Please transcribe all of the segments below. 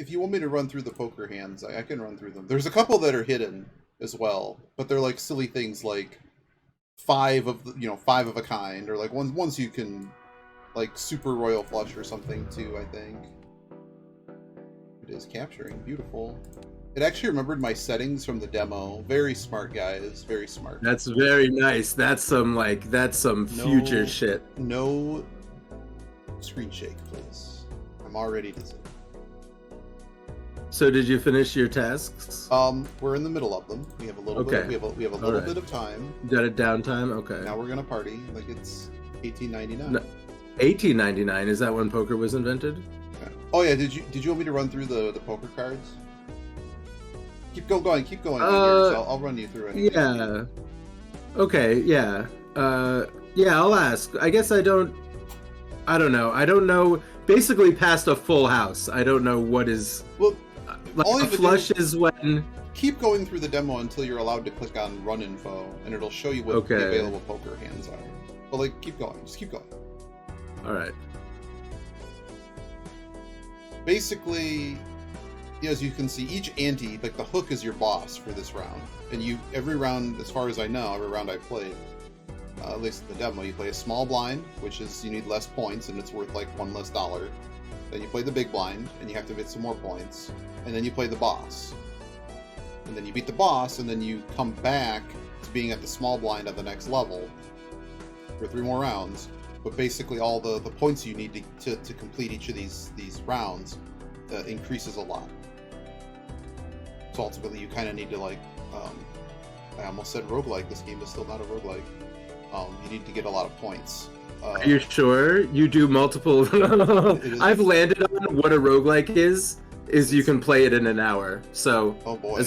if you want me to run through the poker hands, I can run through them. There's a couple that are hidden as well, but they're like silly things like five of a kind, or like ones you can like super royal flush or something too. I think it is capturing beautiful. It actually remembered my settings from the demo. Very smart, guys. Very smart. That's very nice. That's some future shit. No screen shake, please. I'm already dizzy. So did you finish your tasks? We're in the middle of them. We have a little bit. We have a little bit of time. Got a downtime. Okay. Now we're gonna party like it's 1899. No, 1899, is that when poker was invented? Okay. Oh yeah. Did you want me to run through the poker cards? Keep going. So I'll run you through it. Yeah. Okay. Yeah. Yeah. I'll ask. I guess I don't know. I don't know. Basically, past a full house, I don't know what is. Well, like a flush is when. Keep going through the demo until you're allowed to click on Run Info, and it'll show you what the available poker hands are. But like, keep going. Just keep going. All right. Basically, as you can see, each ante, like the hook is your boss for this round. And every round, as far as I know, every round I played, at least in the demo, you play a small blind, which is, you need less points, and it's worth like $1 less. Then you play the big blind, and you have to get some more points. And then you play the boss. And then you beat the boss, and then you come back to being at the small blind at the next level for 3 more rounds. But basically all the points you need to complete each of these rounds increases a lot. So ultimately, you kind of need to, like, I almost said roguelike. This game is still not a roguelike. You need to get a lot of points. Are you sure? You do multiple... I've landed on what a roguelike is you can play it in an hour. So oh boy.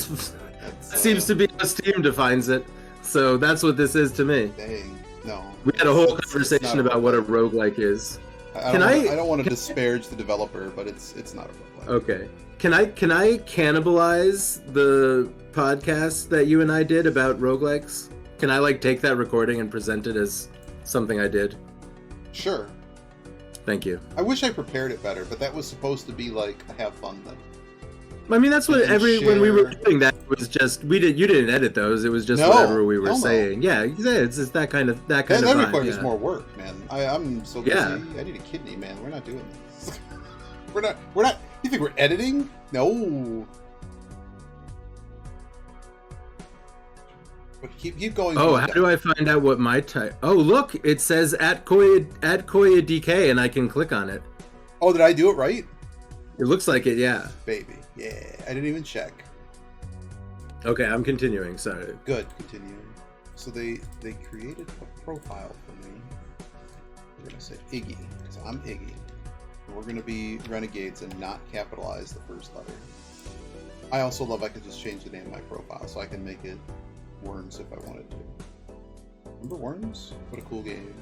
Seems to be how Steam defines it. So that's what this is to me. Dang. No. We had a whole conversation about what a roguelike is. I don't want to disparage the developer, but it's not a roguelike. Okay. Can I cannibalize the podcast that you and I did about roguelikes? Can I like take that recording and present it as something I did? Sure. Thank you. I wish I prepared it better, but that was supposed to be like a have fun thing. I mean, that's what when we were doing that, it was just you didn't edit those. It was just whatever we were saying. No. Yeah, it's just that kind of that vibe, requires more work, man. I'm so busy. Yeah. I need a kidney, man. We're not doing this. We're not. You think we're editing? No. But keep going. Oh, how do I find out what my type? Oh, look, it says at Koya DK, and I can click on it. Oh, did I do it right? It looks like it, yeah. Baby, yeah. I didn't even check. Okay, I'm continuing. Sorry. Good, continuing. So they created a profile for me. We're gonna say Iggy, because I'm Iggy. And we're gonna be renegades and not capitalize the first letter. I also love I could just change the name of my profile, so I can make it Worms if I wanted to. Remember Worms? What a cool game.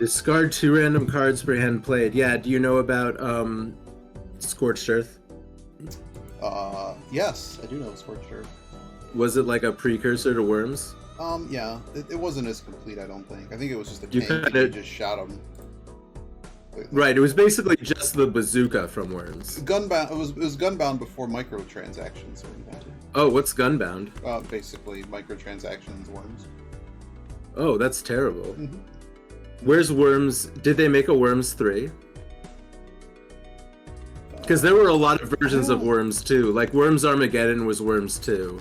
Discard 2 random cards per hand played. Yeah, do you know about Scorched Earth? Yes, I do know Scorched Earth. Was it like a precursor to Worms? Yeah. It wasn't as complete, I don't think. I think it was just a tank and you just shot him. Right, it was basically just the bazooka from Worms. Gunbound. It was Gunbound before microtransactions were invented. Oh, what's Gunbound? Basically microtransactions, Worms. Oh, that's terrible. Mm-hmm. Where's Worms? Did they make a Worms 3? Because there were a lot of versions of Worms 2. Like Worms Armageddon was Worms 2.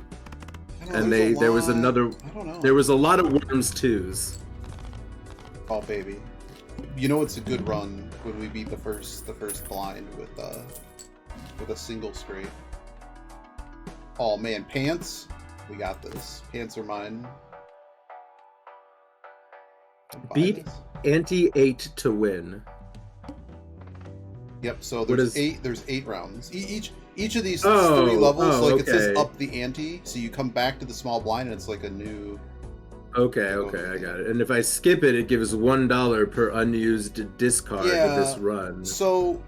And there was another. I don't know. There was a lot of Worms 2s. Oh baby. You know it's a good run when we beat the first blind with a single straight. Oh man, pants. We got this. Pants are mine. Beat ante 8 to win. Yep. So there's eight. There's 8 rounds. Each of these 3 levels, it says up the ante. So you come back to the small blind, and it's like a new. Okay, I got it. And if I skip it, it gives $1 per unused discard of this run. So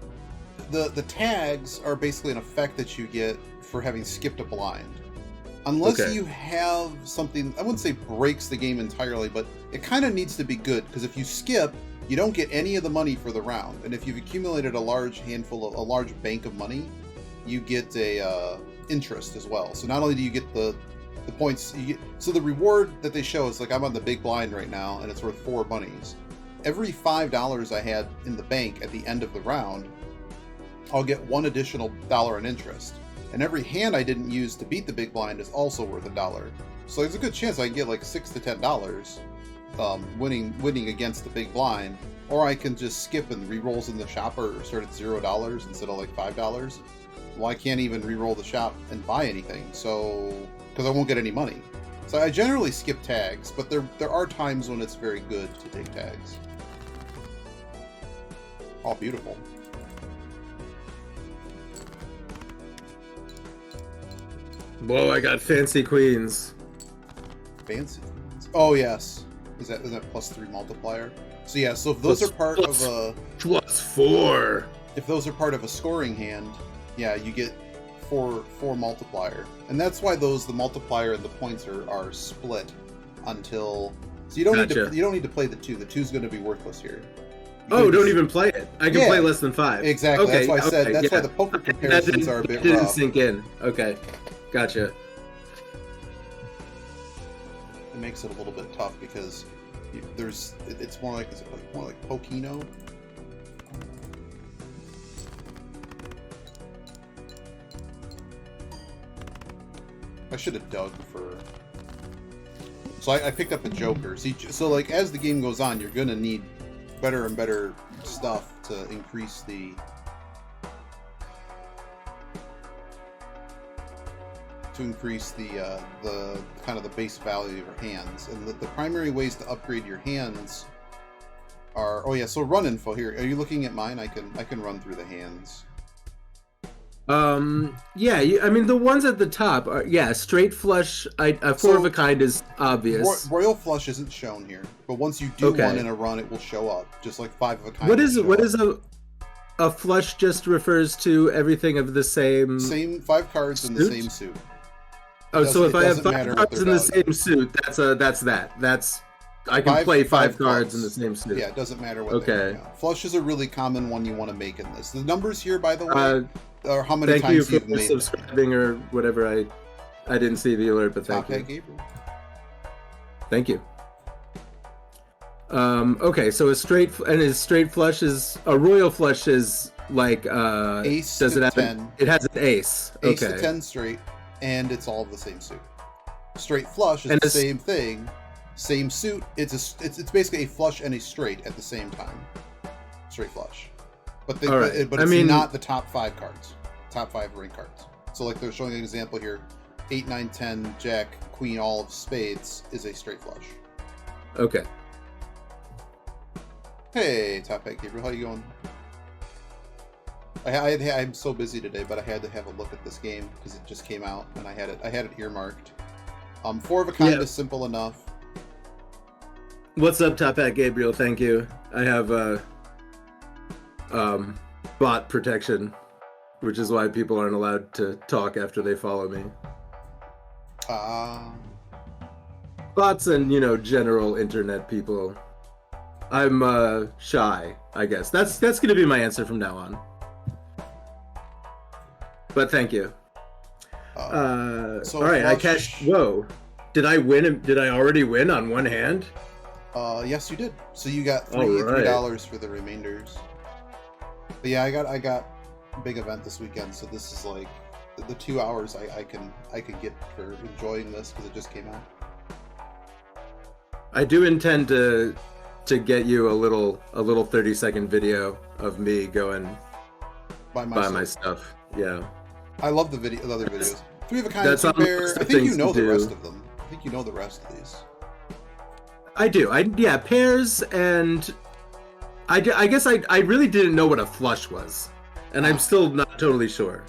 the tags are basically an effect that you get for having skipped a blind. Unless you have something, I wouldn't say breaks the game entirely, but it kind of needs to be good, because if you skip, you don't get any of the money for the round. And if you've accumulated a large bank of money, you get a interest as well. So not only do you get the points, so the reward that they show is like I'm on the big blind right now, and it's worth 4 bunnies. Every $5 I had in the bank at the end of the round, I'll get $1 additional in interest. And every hand I didn't use to beat the big blind is also worth $1. So there's a good chance I can get like $6 to $10 winning against the big blind, or I can just skip and re-rolls in the shop or start at $0 instead of like $5. Well, I can't even re-roll the shop and buy anything, so because I won't get any money. So I generally skip tags, but there are times when it's very good to take tags. Oh, beautiful. Whoa, I got fancy queens. Fancy queens. Oh yes. Is that +3 multiplier? So yeah, so if those are part of a +4. If those are part of a scoring hand, yeah, you get 4 multiplier. And that's why the multiplier and the points are split until, so you don't need to play the 2. The 2's going to be worthless here. Don't even play it. I can play less than 5. Exactly. Okay, that's why I said that's why the poker comparisons are a bit rough. That didn't sink in. Okay. Gotcha. It makes it a little bit tough because it's more like, is it more like Pokino? I should have dug for. So I picked up a Joker. So like as the game goes on, you're gonna need better and better stuff to increase the kind of the base value of your hands. And the primary ways to upgrade your hands are, so run info here. Are you looking at mine? I can run through the hands. Yeah, I mean the ones at the top are straight flush. A 4 of a kind is obvious. Royal flush isn't shown here, but once you do one in a run, it will show up, just like 5 of a kind. What is a flush? Just refers to everything of the same 5 cards in the same suit. Oh, so if I have 5 cards in the same suit, that's I can play 5 cards in the same suit. Yeah, it doesn't matter what. Okay. Flush is a really common one you want to make in this. The numbers here, by the way, are how many times you've made. Thank you for subscribing or whatever. I didn't see the alert, but thank you. Gabriel. Thank you. Okay, so a straight flush is a royal flush is like ace. Does it have 10? It has an ace. Ace to 10 straight, and it's all the same suit. Straight flush is the same thing. Same suit. It's basically a flush and a straight at the same time. Straight flush, but it's not the top 5 cards, top 5 ring cards. So like they're showing an example here: 8, 9, 10, Jack, Queen, all of spades is a straight flush. Okay. Hey, Top Hat Gabriel, how you going? I'm so busy today, but I had to have a look at this game because it just came out and I had it earmarked. 4 of a kind is simple enough. What's up, Top Hat Gabriel? Thank you. I have bot protection, which is why people aren't allowed to talk after they follow me. Bots and general internet people. I'm shy, I guess. That's gonna be my answer from now on. But thank you. All right, I cashed. Whoa, did I win? Did I already win on one hand? Yes, you did. So you got $3 for the remainders. But yeah, I got a big event this weekend, so this is like the 2 hours I could get for enjoying this because it just came out. I do intend to get you a little 30-second video of me going buy my stuff. Yeah. I love the other videos. 3 of a kind, 2 pair. I think you know the rest of them. I think you know the rest of these. I do. Pairs, and I guess I really didn't know what a flush was, and I'm still not totally sure.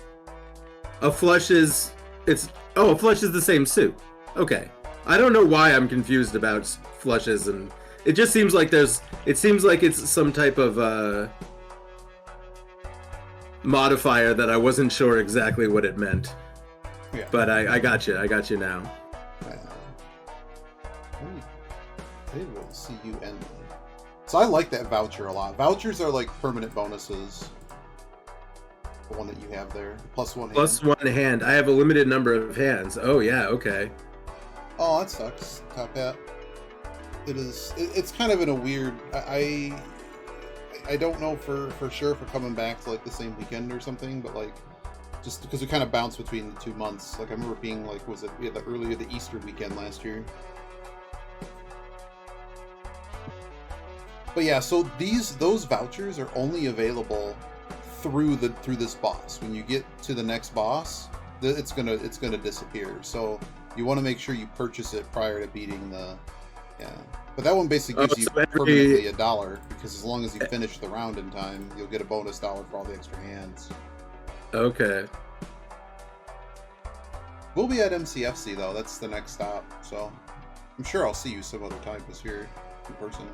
A flush is the same suit. Okay. I don't know why I'm confused about flushes, and it just seems like it's some type of modifier that I wasn't sure exactly what it meant. Yeah. But I got you now. I will see you end. So I like that voucher a lot. Vouchers are like permanent bonuses. The one that you have there. Plus one hand. Plus one hand. I have a limited number of hands. Oh yeah, okay. Oh, that sucks. Top hat. It is. It's kind of in a weird. I don't know for sure if we're coming back to like the same weekend or something, but like just because we kind of bounce between the 2 months. Like I remember being like, was it the Easter weekend last year? But yeah, so those vouchers are only available through this boss. When you get to the next boss, it's gonna disappear. So you want to make sure you purchase it prior to beating the. Yeah, but that one basically gives you permanently $1 because as long as you finish the round in time, you'll get a bonus $1 for all the extra hands. Okay. We'll be at MCFC though. That's the next stop. So I'm sure I'll see you some other time this year in person.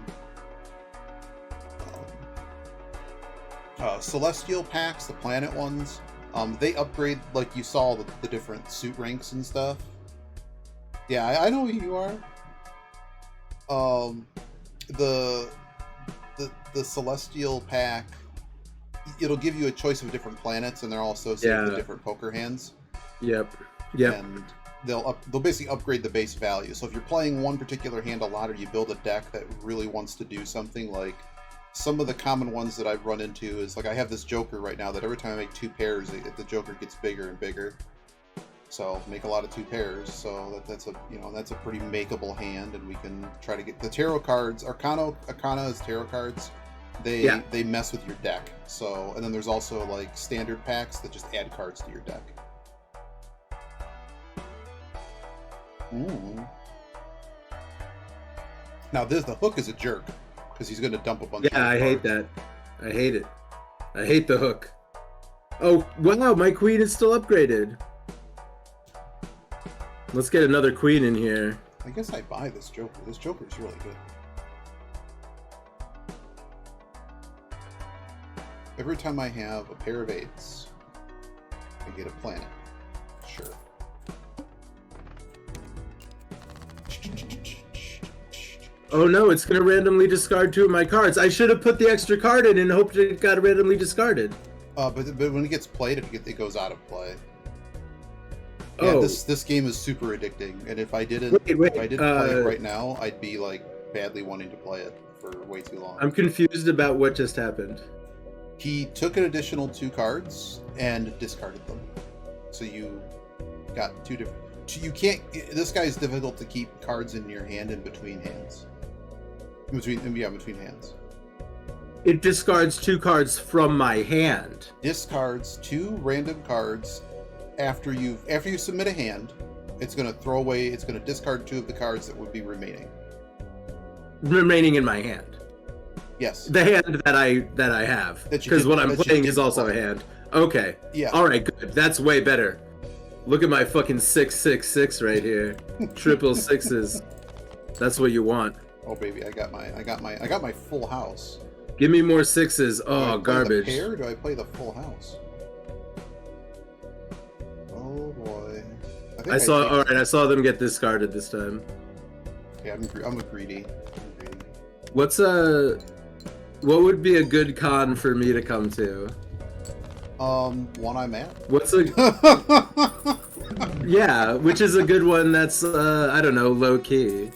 Celestial packs, the planet ones, they upgrade, like you saw the different suit ranks and stuff. Yeah, I know who you are. The Celestial pack, it'll give you a choice of different planets, and they're all associated with different poker hands. Yep. And they'll basically upgrade the base value. So if you're playing one particular hand a lot, or you build a deck that really wants to do something, like some of the common ones that I've run into is like I have this Joker right now that every time I make 2 pairs, the Joker gets bigger and bigger. So make a lot of 2 pairs. So that's a pretty makeable hand, and we can try to get the tarot cards. Arcana is tarot cards. They mess with your deck. So, and then there's also like standard packs that just add cards to your deck. Ooh. Now the hook is a jerk because he's going to dump a bunch. Yeah, I hate that. I hate it. I hate the hook. Oh wow, my queen is still upgraded. Let's get another queen in here. I guess I buy this Joker. This Joker is really good. Every time I have a pair of 8s, I get a planet. Sure. Oh no, it's gonna randomly discard 2 of my cards. I should have put the extra card in and hoped it got randomly discarded. But when it gets played, it goes out of play. Yeah, this game is super addicting, and if I didn't play it right now, I'd be like badly wanting to play it for way too long. I'm confused about what just happened. He took an additional 2 cards and discarded them, so you got 2 different. You can't. This guy's difficult to keep cards in your hand in between hands. Between hands. It discards 2 cards from my hand. Discards 2 random cards after you submit a hand. It's going to discard 2 of the cards that would be remaining in my hand. Yes. The hand that I have, because what I'm playing is also a hand. Okay. Yeah. All right. Good. That's way better. Look at my fucking 666 right here. Triple sixes. That's what you want. Oh baby, I got my full house. Give me more 6s. Oh, garbage. Do I play the pair or do I play the full house? Oh boy. I saw them get discarded this time. Yeah, I'm a greedy. What would be a good con for me to come to? One I'm at. Yeah, which is a good one that's I don't know, low key.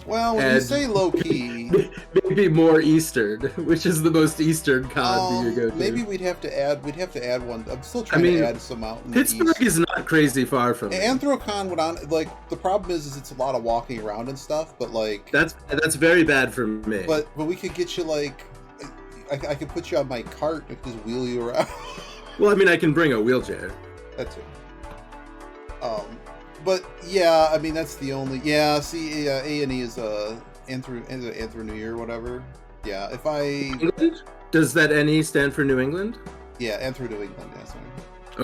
Well, when you say low key, maybe more Eastern, which is the most Eastern con you go to. Maybe we'd have to add one. I'm still trying to add some out in Pittsburgh the East. is not crazy far from it. Anthrocon went on, like, the problem is it's a lot of walking around and stuff, but like that's very bad for me. But we could get you like I could put you on my cart and just wheel you around. Well, I mean, I can bring a wheelchair. That's it. But yeah, I mean that's the only. Yeah, see, A&E is Anthro New Year or whatever. Yeah, if I. England? Does that NE stand for New England? Yeah, Anthro New England. Yeah, sorry.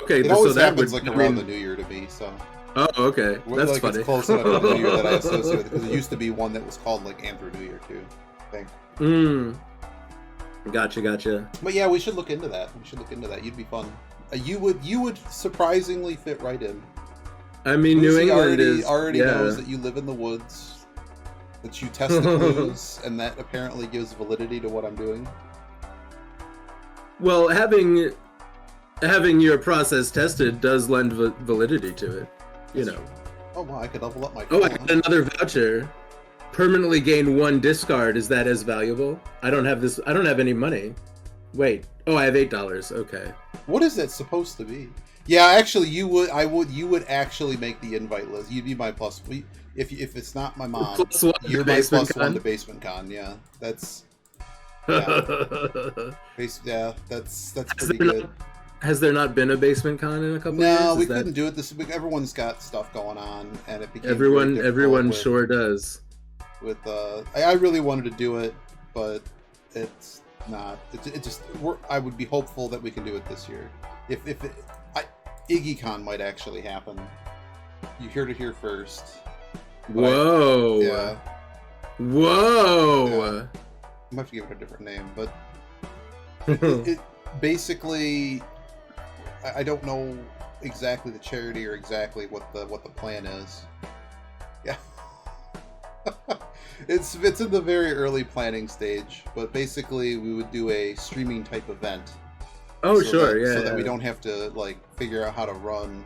Okay, it always happens like around the New Year to me. So. Oh, okay. That's like funny. It's close enough to the New Year that I associate with it because it used to be one that was called like Anthro New Year too. I think. Gotcha. But yeah, we should look into that. You'd be fun. You would surprisingly fit right in. I mean, New England already knows that you live in the woods, that you test the clues, and that apparently gives validity to what I'm doing. Well, having having your process tested does lend validity to it. You know. Oh wow, I could level up my. Oh, I got another voucher. Permanently gain 1 discard. Is that as valuable? I don't have this. I don't have any money. Wait. Oh, I have $8. Okay. What is that supposed to be? Yeah, actually, you would. You would actually make the invite list. You'd be my plus. If it's not my mom, you're my +1 to Basement Con. Yeah, that's. Yeah, that's pretty good. Has there not been a Basement Con in a couple years? No, we couldn't do it this week. Everyone's got stuff going on, and it became everyone sure does. With I really wanted to do it, but it's not. It just. I would be hopeful that we can do it this year. If IggyCon might actually happen. You heard it here first. Whoa! Yeah. Whoa! Yeah. I might have to give it a different name, but it basically. I don't know exactly the charity or exactly what the plan is. Yeah. It's in the very early planning stage, but basically we would do a streaming type event. Oh, sure, so that we don't have to like figure out how to run.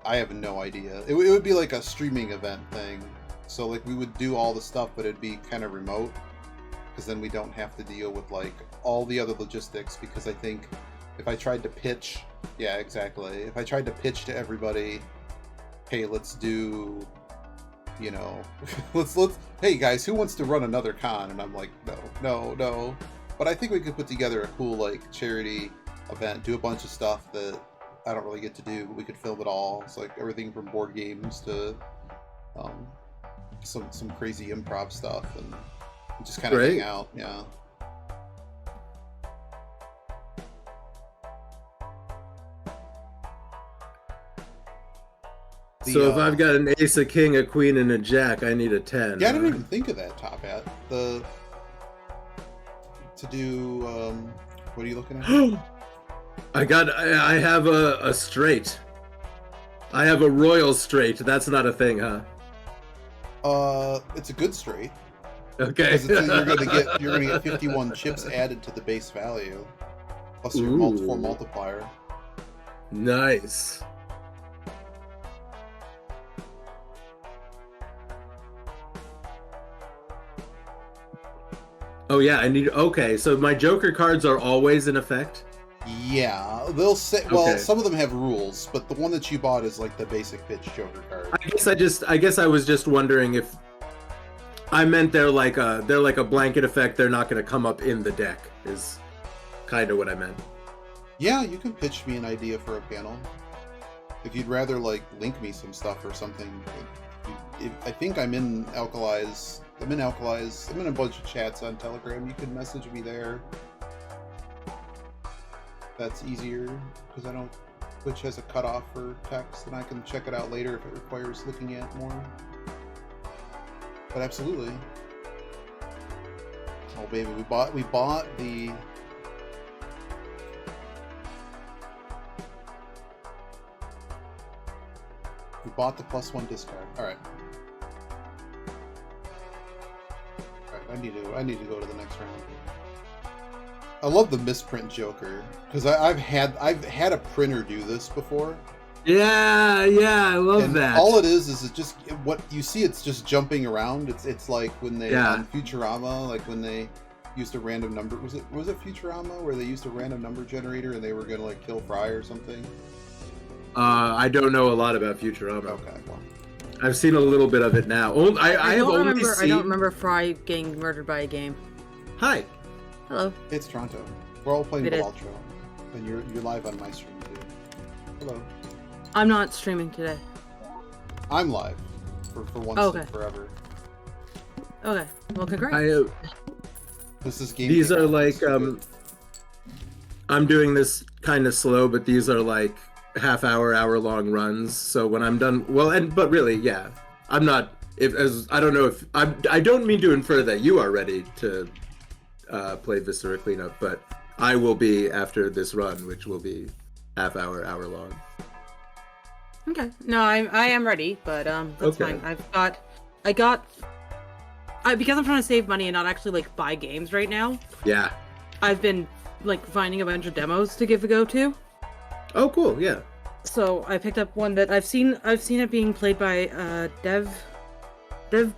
I have no idea. It would be like a streaming event thing. So like we would do all the stuff, but it'd be kind of remote, because then we don't have to deal with like all the other logistics. Because I think if I tried to pitch, yeah, exactly. If I tried to pitch to everybody, hey, let's do, you know, let's hey guys, who wants to run another con? And I'm like, no. But I think we could put together a cool like charity event, do a bunch of stuff that I don't really get to do, but we could film it all. It's like everything from board games to some crazy improv stuff, and just kind of hang out. Yeah. So if I've got an ace, a king, a queen, and a jack, I need a 10. Yeah, I didn't even think of that, Top Hat. To do what are you looking at? I have a straight. I have a royal straight. That's not a thing, huh? It's a good straight. Okay. You're gonna get 51 chips added to the base value, plus your multiple multiplier. Nice. Oh yeah, I need. Okay, so my Joker cards are always in effect. Yeah, they'll say. Well, some of them have rules, but the one that you bought is like the basic pitch Joker card. I guess I was just wondering if I meant they're like a blanket effect. They're not going to come up in the deck. Is kind of what I meant. Yeah, you can pitch me an idea for a panel. If you'd rather like link me some stuff or something. I think I'm in Alkali's. I'm in a bunch of chats on Telegram. You can message me there. That's easier because I don't. Twitch has a cutoff for text, and I can check it out later if it requires looking at more. But absolutely. Oh baby, we bought the. We bought the +1 discard. All right. I need to go to the next round. I love the misprint Joker because I've had a printer do this before. Yeah, I love that. All it is it just what you see. It's just jumping around. It's like when they on Futurama, like when they used a random number. Was it Futurama where they used a random number generator and they were gonna like kill Fry or something? I don't know a lot about Futurama. Okay, well. I've seen a little bit of it now. I don't remember Fry getting murdered by a game. Hi. Hello. It's Toronto. We're all playing Balatro, and you're live on my stream too. Hello. I'm not streaming today. I'm live for once and forever. Okay. Well, congrats. This is game. These are like I'm doing this kind of slow, but these are like hour long runs. So when I'm done, but really, yeah, I'm not. I don't know if I don't mean to infer that you are ready to play Viscera Cleanup, but I will be after this run, which will be hour long. Okay. No, I am ready, but that's fine. Because I'm trying to save money and not actually like buy games right now. Yeah. I've been like finding a bunch of demos to give a go to. Oh, cool. Yeah. So I picked up one that I've seen it being played by Dev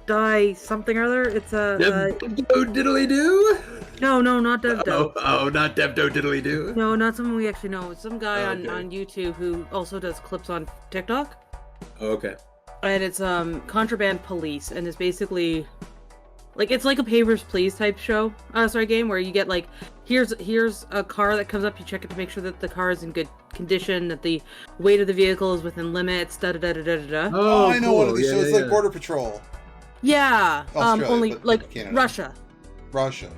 Die something or other. It's Dev Do Diddly Do? no, not Dev Do. Not Dev Do Diddly Do. No, not someone we actually know. It's some guy Okay. on YouTube who also does clips on TikTok. Okay. And it's Contraband Police, and it's basically it's like a Papers, Please type show. Game where you get like here's a car that comes up, you check it to make sure that the car is in good condition, that the weight of the vehicle is within limits. Da da da da da da. Oh, I know cool. one of these Yeah, shows. yeah, Like Border Patrol. Yeah. Australia, only but like Canada. Russia. Russia.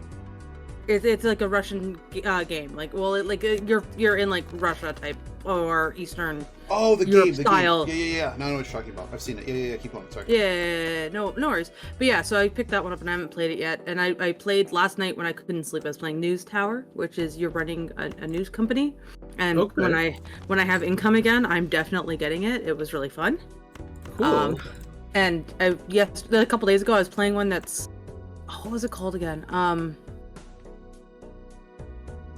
It's like a Russian game. You're in like Russia type or Eastern. Oh, the Europe game. The style. game. Yeah. Now I know what you're talking about. I've seen it. Yeah. Keep going. Sorry. Yeah, no worries. But yeah, so I picked that one up and I haven't played it yet. And I played last night when I couldn't sleep. I was playing News Tower, which is you're running a news company. And Okay. when I have income again, I'm definitely getting it. It was really fun. Cool. And a couple days ago, I was playing one that's what was it called again?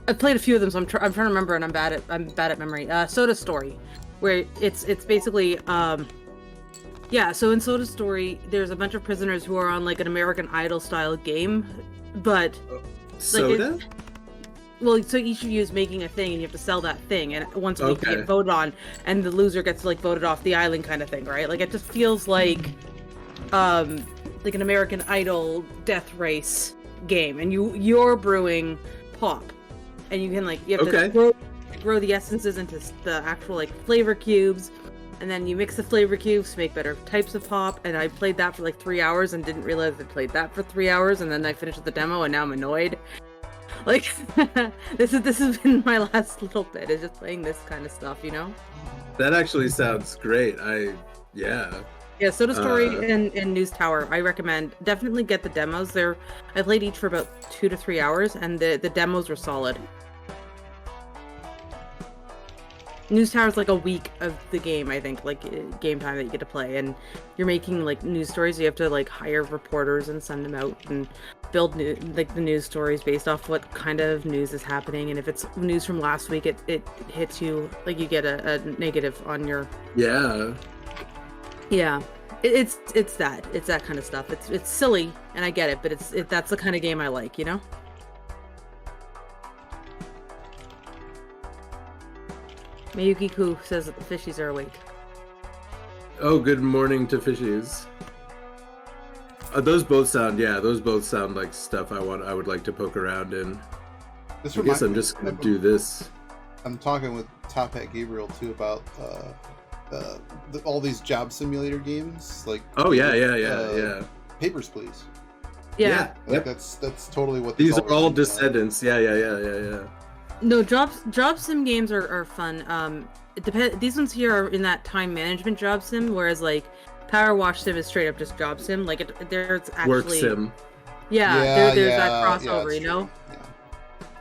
I played a few of them, so I'm trying to remember, and I'm bad at memory. Soda Story, where it's basically so in Soda Story, there's a bunch of prisoners who are on like an American Idol style game, but Soda? so each of you is making a thing, and you have to sell that thing, and once a week you Okay. get voted on, and the loser gets like voted off the island, kind of thing, right? Like it just feels like an American Idol death race game, and you're brewing pop, and you can you have to grow the essences into the actual flavor cubes, and then you mix the flavor cubes to make better types of pop. And I played that for like 3 hours and didn't realize I played that for 3 hours, and then I finished the demo and now I'm annoyed. Like this has been my last little bit, is just playing this kind of stuff, That actually sounds great. Yeah, Soda Story and News Tower, I recommend. Definitely get the demos. I played each for about 2 to 3 hours, and the demos were solid. News Tower is like a week of the game, I think, game time that you get to play, and you're making news stories. You have to hire reporters and send them out and build the news stories based off what kind of news is happening. And if it's news from last week, it hits you, you get a negative on your yeah. It's that kind of stuff. It's silly, and I get it, but that's the kind of game I like, Miyuki-ku says that the fishies are awake. Oh, good morning to fishies. Those both sound like stuff I would like to poke around in. I guess I'm just gonna do this. I'm talking with Top Hat Gabriel too about all these job simulator games, Oh yeah. Papers, Please. Yeah. That's totally what These are all descendants. Yeah. No, job sim games are fun. It depends. These ones here are in that time management job sim, whereas Power Wash Sim is straight up just job sim. There's actually Work sim. Yeah, there's that crossover,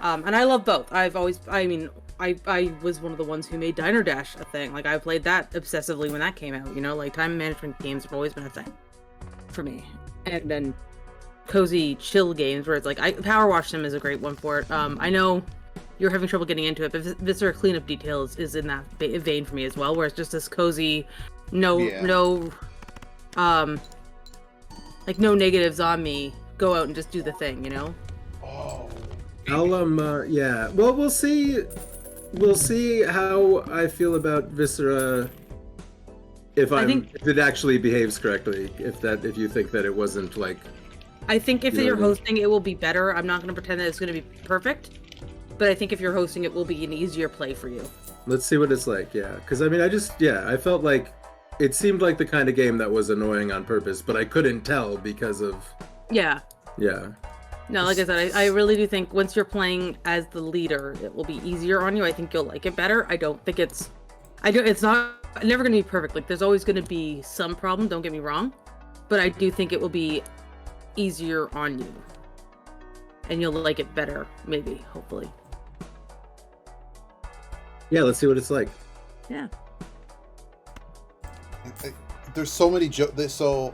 Yeah. And I love both. I was one of the ones who made Diner Dash a thing. I played that obsessively when that came out. Time management games have always been a thing for me. And then cozy chill games where it's Power Wash Sim is a great one for it. I know you're having trouble getting into it, but Viscera Cleanup Details is in that vein for me as well, where it's just this cozy, no negatives on me. Go out and just do the thing, Oh. I'll yeah. Well, we'll see. We'll see how I feel about Viscera. If it actually behaves correctly. If you think that it wasn't I think if you're hosting, it will be better. I'm not going to pretend that it's going to be perfect, but I think if you're hosting, it will be an easier play for you. Let's see what it's like. Yeah, because I felt like it seemed like the kind of game that was annoying on purpose, but I couldn't tell because of. Yeah. No, like I said, I really do think once you're playing as the leader, it will be easier on you. I think you'll like it better. I don't think it's not never going to be perfect. There's always going to be some problem, don't get me wrong, but I do think it will be easier on you. And you'll like it better, maybe, hopefully. Yeah, let's see what it's like. Yeah. There's so many so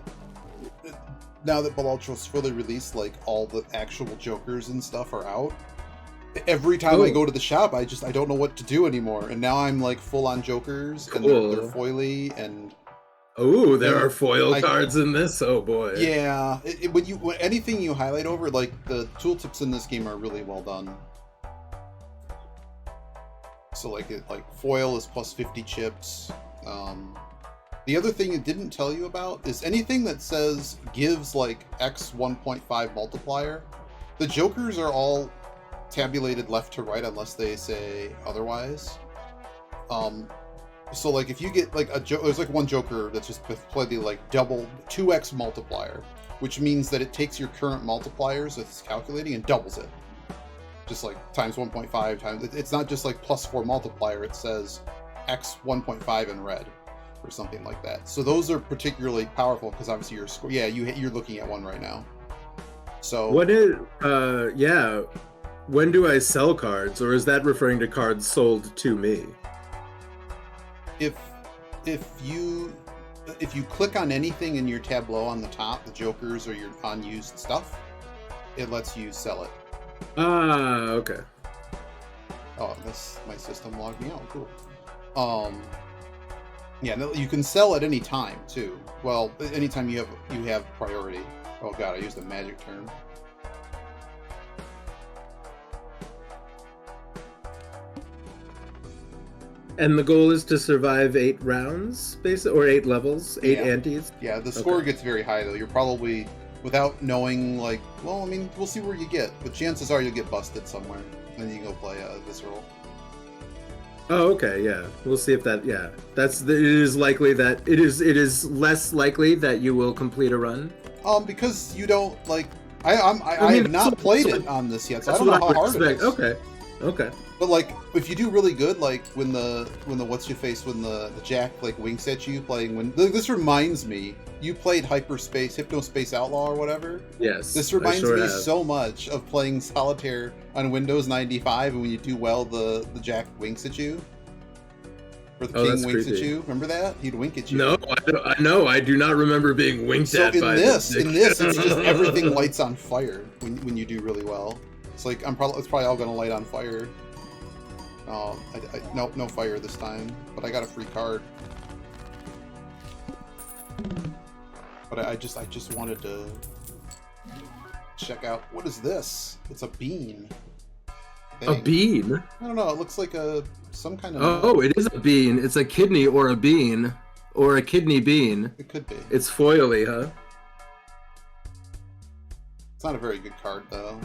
now that Balatro's fully released, all the actual Jokers and stuff are out. every time I Oh. go to the shop, I don't know what to do anymore. And now I'm like full on jokers, and Cool. they're foily, and Oh, there and are foil I- cards in this. Oh boy. yeah. When anything you highlight over, like the tooltips in this game are really well done. So like foil is plus 50 chips. The other thing it didn't tell you about is anything that says gives like X 1.5 multiplier. The jokers are all tabulated left to right unless they say otherwise. So like if you get like there's like one joker that's just played like double 2x multiplier, which means that it takes your current multipliers that it's calculating and doubles it. Just like times 1.5 times. It's not just like plus 4 multiplier. It says X 1.5 in red or something like that. So those are particularly powerful because obviously you're looking at one right now. So when do I sell cards, or is that referring to cards sold to me? if you click on anything in your tableau on the top, the jokers or your unused stuff, it lets you sell it. Ah, okay. Oh, my system logged me out. Cool. Yeah, no, you can sell at any time too. Well, anytime you have priority. Oh god, I used a magic term. And the goal is to survive 8 rounds, basically, or 8 levels, 8 Yeah. antes. Yeah, the score gets very high though. You're probably, without knowing, like, well, I mean, we'll see where you get, but chances are you'll get busted somewhere, and then you can go play Visceral. Oh, okay, yeah. We'll see if that. Yeah, it is likely that it is less likely that you will complete a run. Because you don't like. I mean, have not played it on this yet, so I That's don't know what how I would hard it expect. is. Okay. But like, if you do really good, like when the what's your face when the Jack like winks at you playing this reminds me. You played Hypnospace Outlaw or whatever. Yes. This reminds sure me have. so much of playing Solitaire on Windows 95, and when you do well, the Jack winks at you. Or the king that's winks creepy. at you. Remember that? He'd wink at you. No, I do not remember being winked at by this, this. in this, it's just everything lights on fire when you do really well. It's like it's probably all gonna light on fire. No fire this time, but I got a free card. But I just wanted to check out, what is this? It's a bean. A bean? I don't know. It looks like some kind of. Oh, it is a bean. It's a kidney or a bean, or a kidney bean. It could be. It's foily, huh? It's not a very good card though.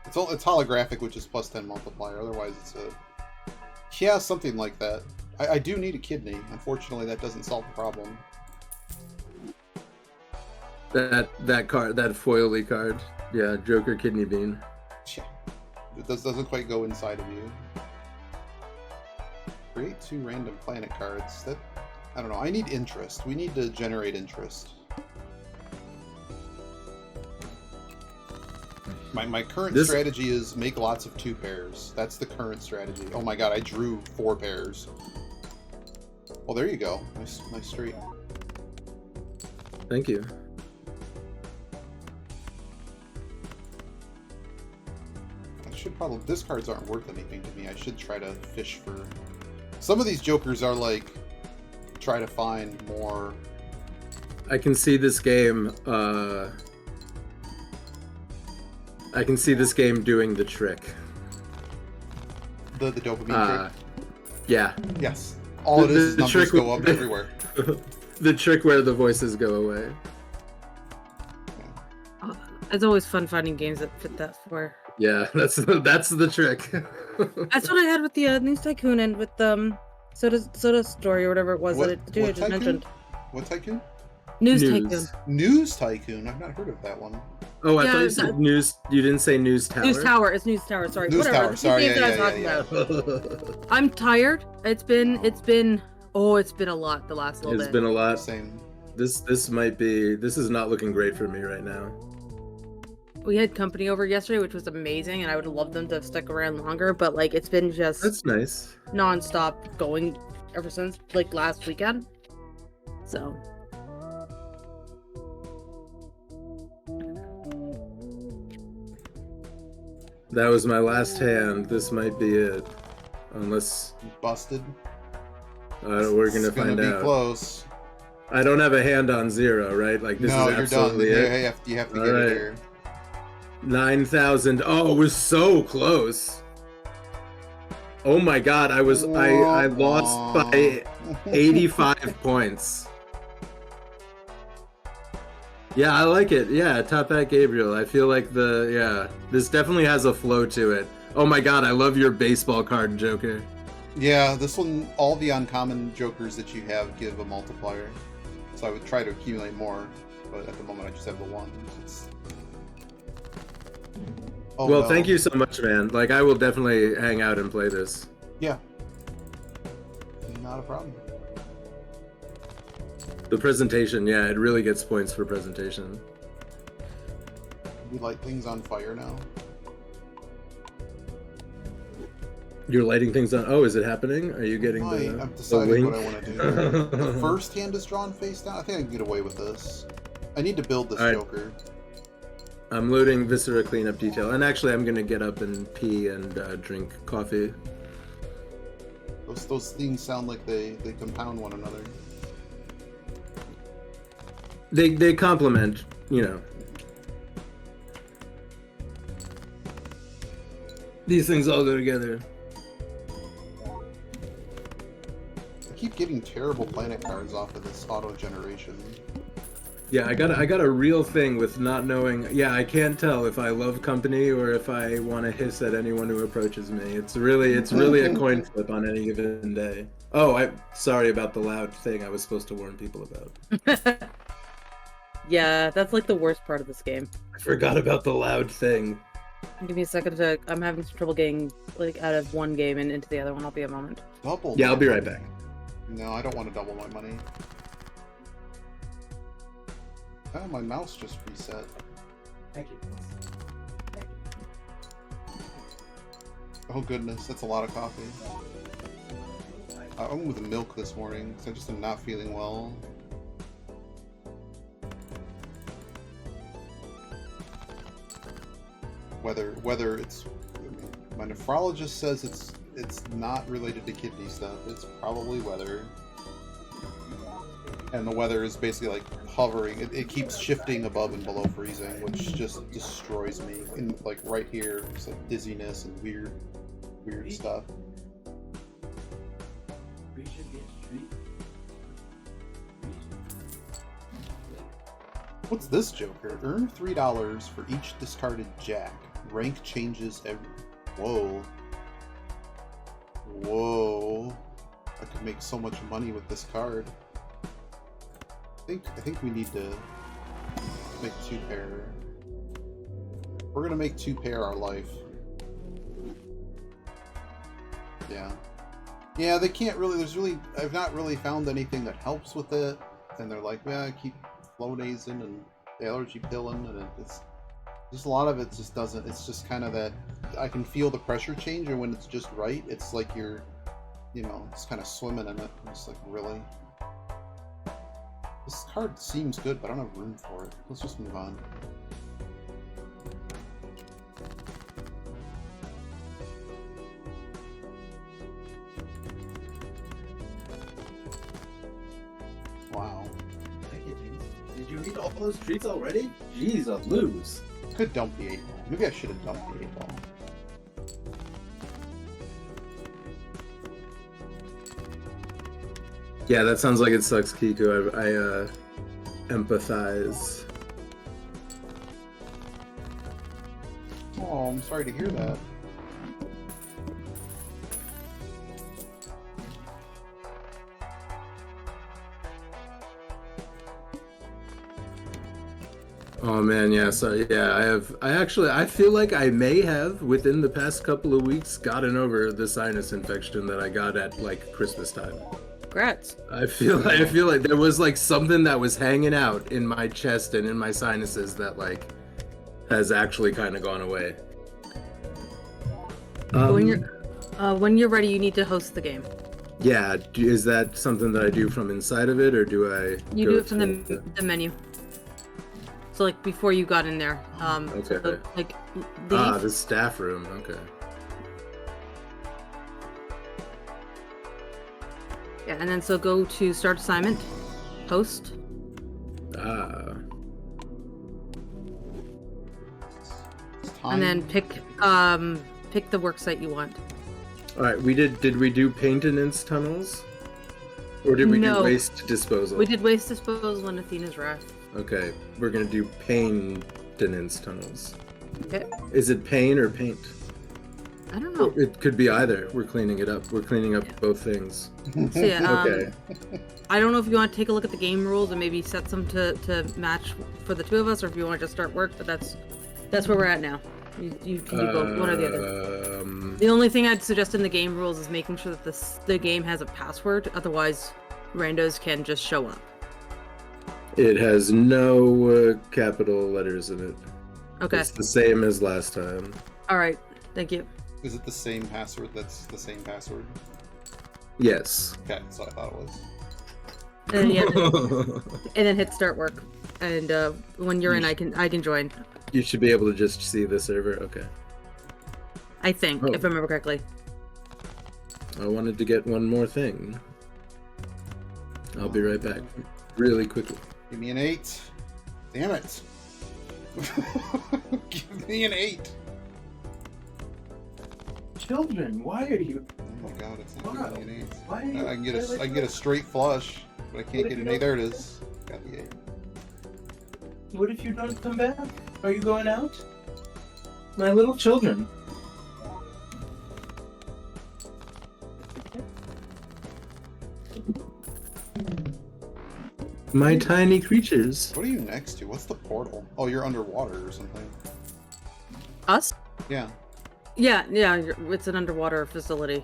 It's holographic, which is plus 10 multiplier. Otherwise, it's something like that. I do need a kidney. Unfortunately, that doesn't solve the problem. That card, that foily card. Yeah, Joker kidney bean. Yeah. It doesn't quite go inside of you. Create 2 random planet cards. I don't know. I need interest. We need to generate interest. My current strategy is make lots of 2 pairs. That's the current strategy. Oh my god, I drew 4 pairs. Well, there you go. Nice streak. Thank you. This cards aren't worth anything to me. I should try to fish for... Some of these jokers are like, try to find more... I can see this game, I can see this game doing the trick. The dopamine trick? Yeah. Yes. All it is numbers trick go up everywhere. The trick where the voices go away. It's always fun finding games that fit that for. Yeah, that's the trick. That's what I had with the News Tycoon and with Soda Story or whatever it was that it just tycoon? mentioned. What Tycoon? News Tycoon. News Tycoon. I've not heard of that one. Oh, I thought you said News. You didn't say News Tower. News Tower. It's News Tower. Sorry. News Whatever. Tower. Sorry. Yeah. I'm tired. It's been a lot the last little bit. It's been a lot. Same. This is not looking great for me right now. We had company over yesterday, which was amazing, and I would have loved them to have stuck around longer, but like it's been just That's nice. Non-stop going ever since like last weekend. So That was my last hand. This might be it. Unless Busted. we're gonna It's find be out. Close. I don't have a hand on 0, right? Like this No, is you're done. absolutely it. You have to All get right. it here. 9,000. Oh, it was so close. Oh my god, I lost by 85 points. Yeah, I like it. Yeah, top hat Gabriel. I feel like this definitely has a flow to it. Oh my god, I love your baseball card, Joker. Yeah, this one, all the uncommon jokers that you have give a multiplier. So I would try to accumulate more, but at the moment I just have the one. Oh, well, no. thank you so much, man. Like, I will definitely hang out and play this. Yeah. Not a problem. The presentation, yeah, it really gets points for presentation. We light things on fire now. You're lighting things on. Oh, is it happening? Are you getting I'm deciding the what I want to do. The first hand is drawn face down. I think I can get away with this. I need to build this All right. Joker. I'm loading Viscera cleanup detail, and actually, I'm gonna get up and pee and drink coffee. Those things sound like they compound one another. They complement, you know. These things all go together. I keep getting terrible planet cards off of this auto generation. Yeah, I got a real thing with not knowing. Yeah, I can't tell if I love company or if I want to hiss at anyone who approaches me. It's really a coin flip on any given day. Oh, sorry about the loud thing I was supposed to warn people about. Yeah, that's like the worst part of this game. I forgot about the loud thing. Give me a second to. I'm having some trouble getting like out of one game and into the other one. I'll be a moment. Double. Yeah, I'll be right back. No, I don't want to double my money. Oh, my mouse just reset. Thank you. Oh goodness, that's a lot of coffee. I went with milk this morning because I just am not feeling well. Whether it's, my nephrologist says it's not related to kidney stuff. It's probably weather. And the weather is basically like hovering. It keeps shifting above and below freezing, which just destroys me. And like right here, it's like dizziness and weird stuff. What's this Joker? Earn $3 for each discarded jack. Rank changes every... Whoa. Whoa. I could make so much money with this card. I think we need to make 2 pair. We're gonna make 2 pair our life. Yeah. Yeah, they can't really, I've not really found anything that helps with it. And they're like, yeah, keep Flonase and allergy pilling, and it's just a lot of it just doesn't, it's just kind of that, I can feel the pressure change, and when it's just right, it's like you're, you know, it's kind of swimming in it. It's like, really? This card seems good, but I don't have room for it. Let's just move on. Wow. Did you eat all those treats already? Jeez, I'll lose. Could dump the 8 ball. Maybe I should have dumped the 8 ball. Yeah, that sounds like it sucks, Kiku. I empathize. Oh, I'm sorry to hear that. Oh man, yeah, so yeah, I feel like I may have, within the past couple of weeks, gotten over the sinus infection that I got at like Christmas time. Congrats. I feel like there was like something that was hanging out in my chest and in my sinuses that like has actually kind of gone away. When you're ready, you need to host the game. Yeah, is that something that I do from inside of it, or do I? You do it from the menu. So like before you got in there. Okay. So, like Ah, the staff room. Okay. Yeah, and then so go to start assignment, host, Ah. and then pick the work site you want. All right. Did we do maintenance tunnels, or did we No. do waste disposal? We did waste disposal in Athena's Wrath. Okay, we're gonna do maintenance tunnels. Okay. Is it pain or paint? I don't know. It could be either. We're cleaning it up. We're cleaning up both things. So yeah, Okay. I don't know if you want to take a look at the game rules and maybe set some to match for the two of us, or if you want to just start work. But that's where we're at now. You can do both, one or the other. The only thing I'd suggest in the game rules is making sure that the game has a password. Otherwise, randos can just show up. It has no capital letters in it. Okay. It's the same as last time. All right. Thank you. Is it the same password? That's the same password. Yes. Okay, so I thought it was. And then, yeah, and then hit start work. And when you're in, I can join. You should be able to just see the server. Okay. I think, if I remember correctly. I wanted to get one more thing. I'll be right back. Really quickly. Give me an 8. Damn it. Give me an 8. Children, why are you? Oh my god, it's not giving me an 8. Why are you? I can get a straight flush, but I can't get an 8. There it is. Got the 8. What if you don't come back? Are you going out? My little children. My tiny creatures. What are you next to? What's the portal? Oh, you're underwater or something. Us? Yeah. Yeah. It's an underwater facility.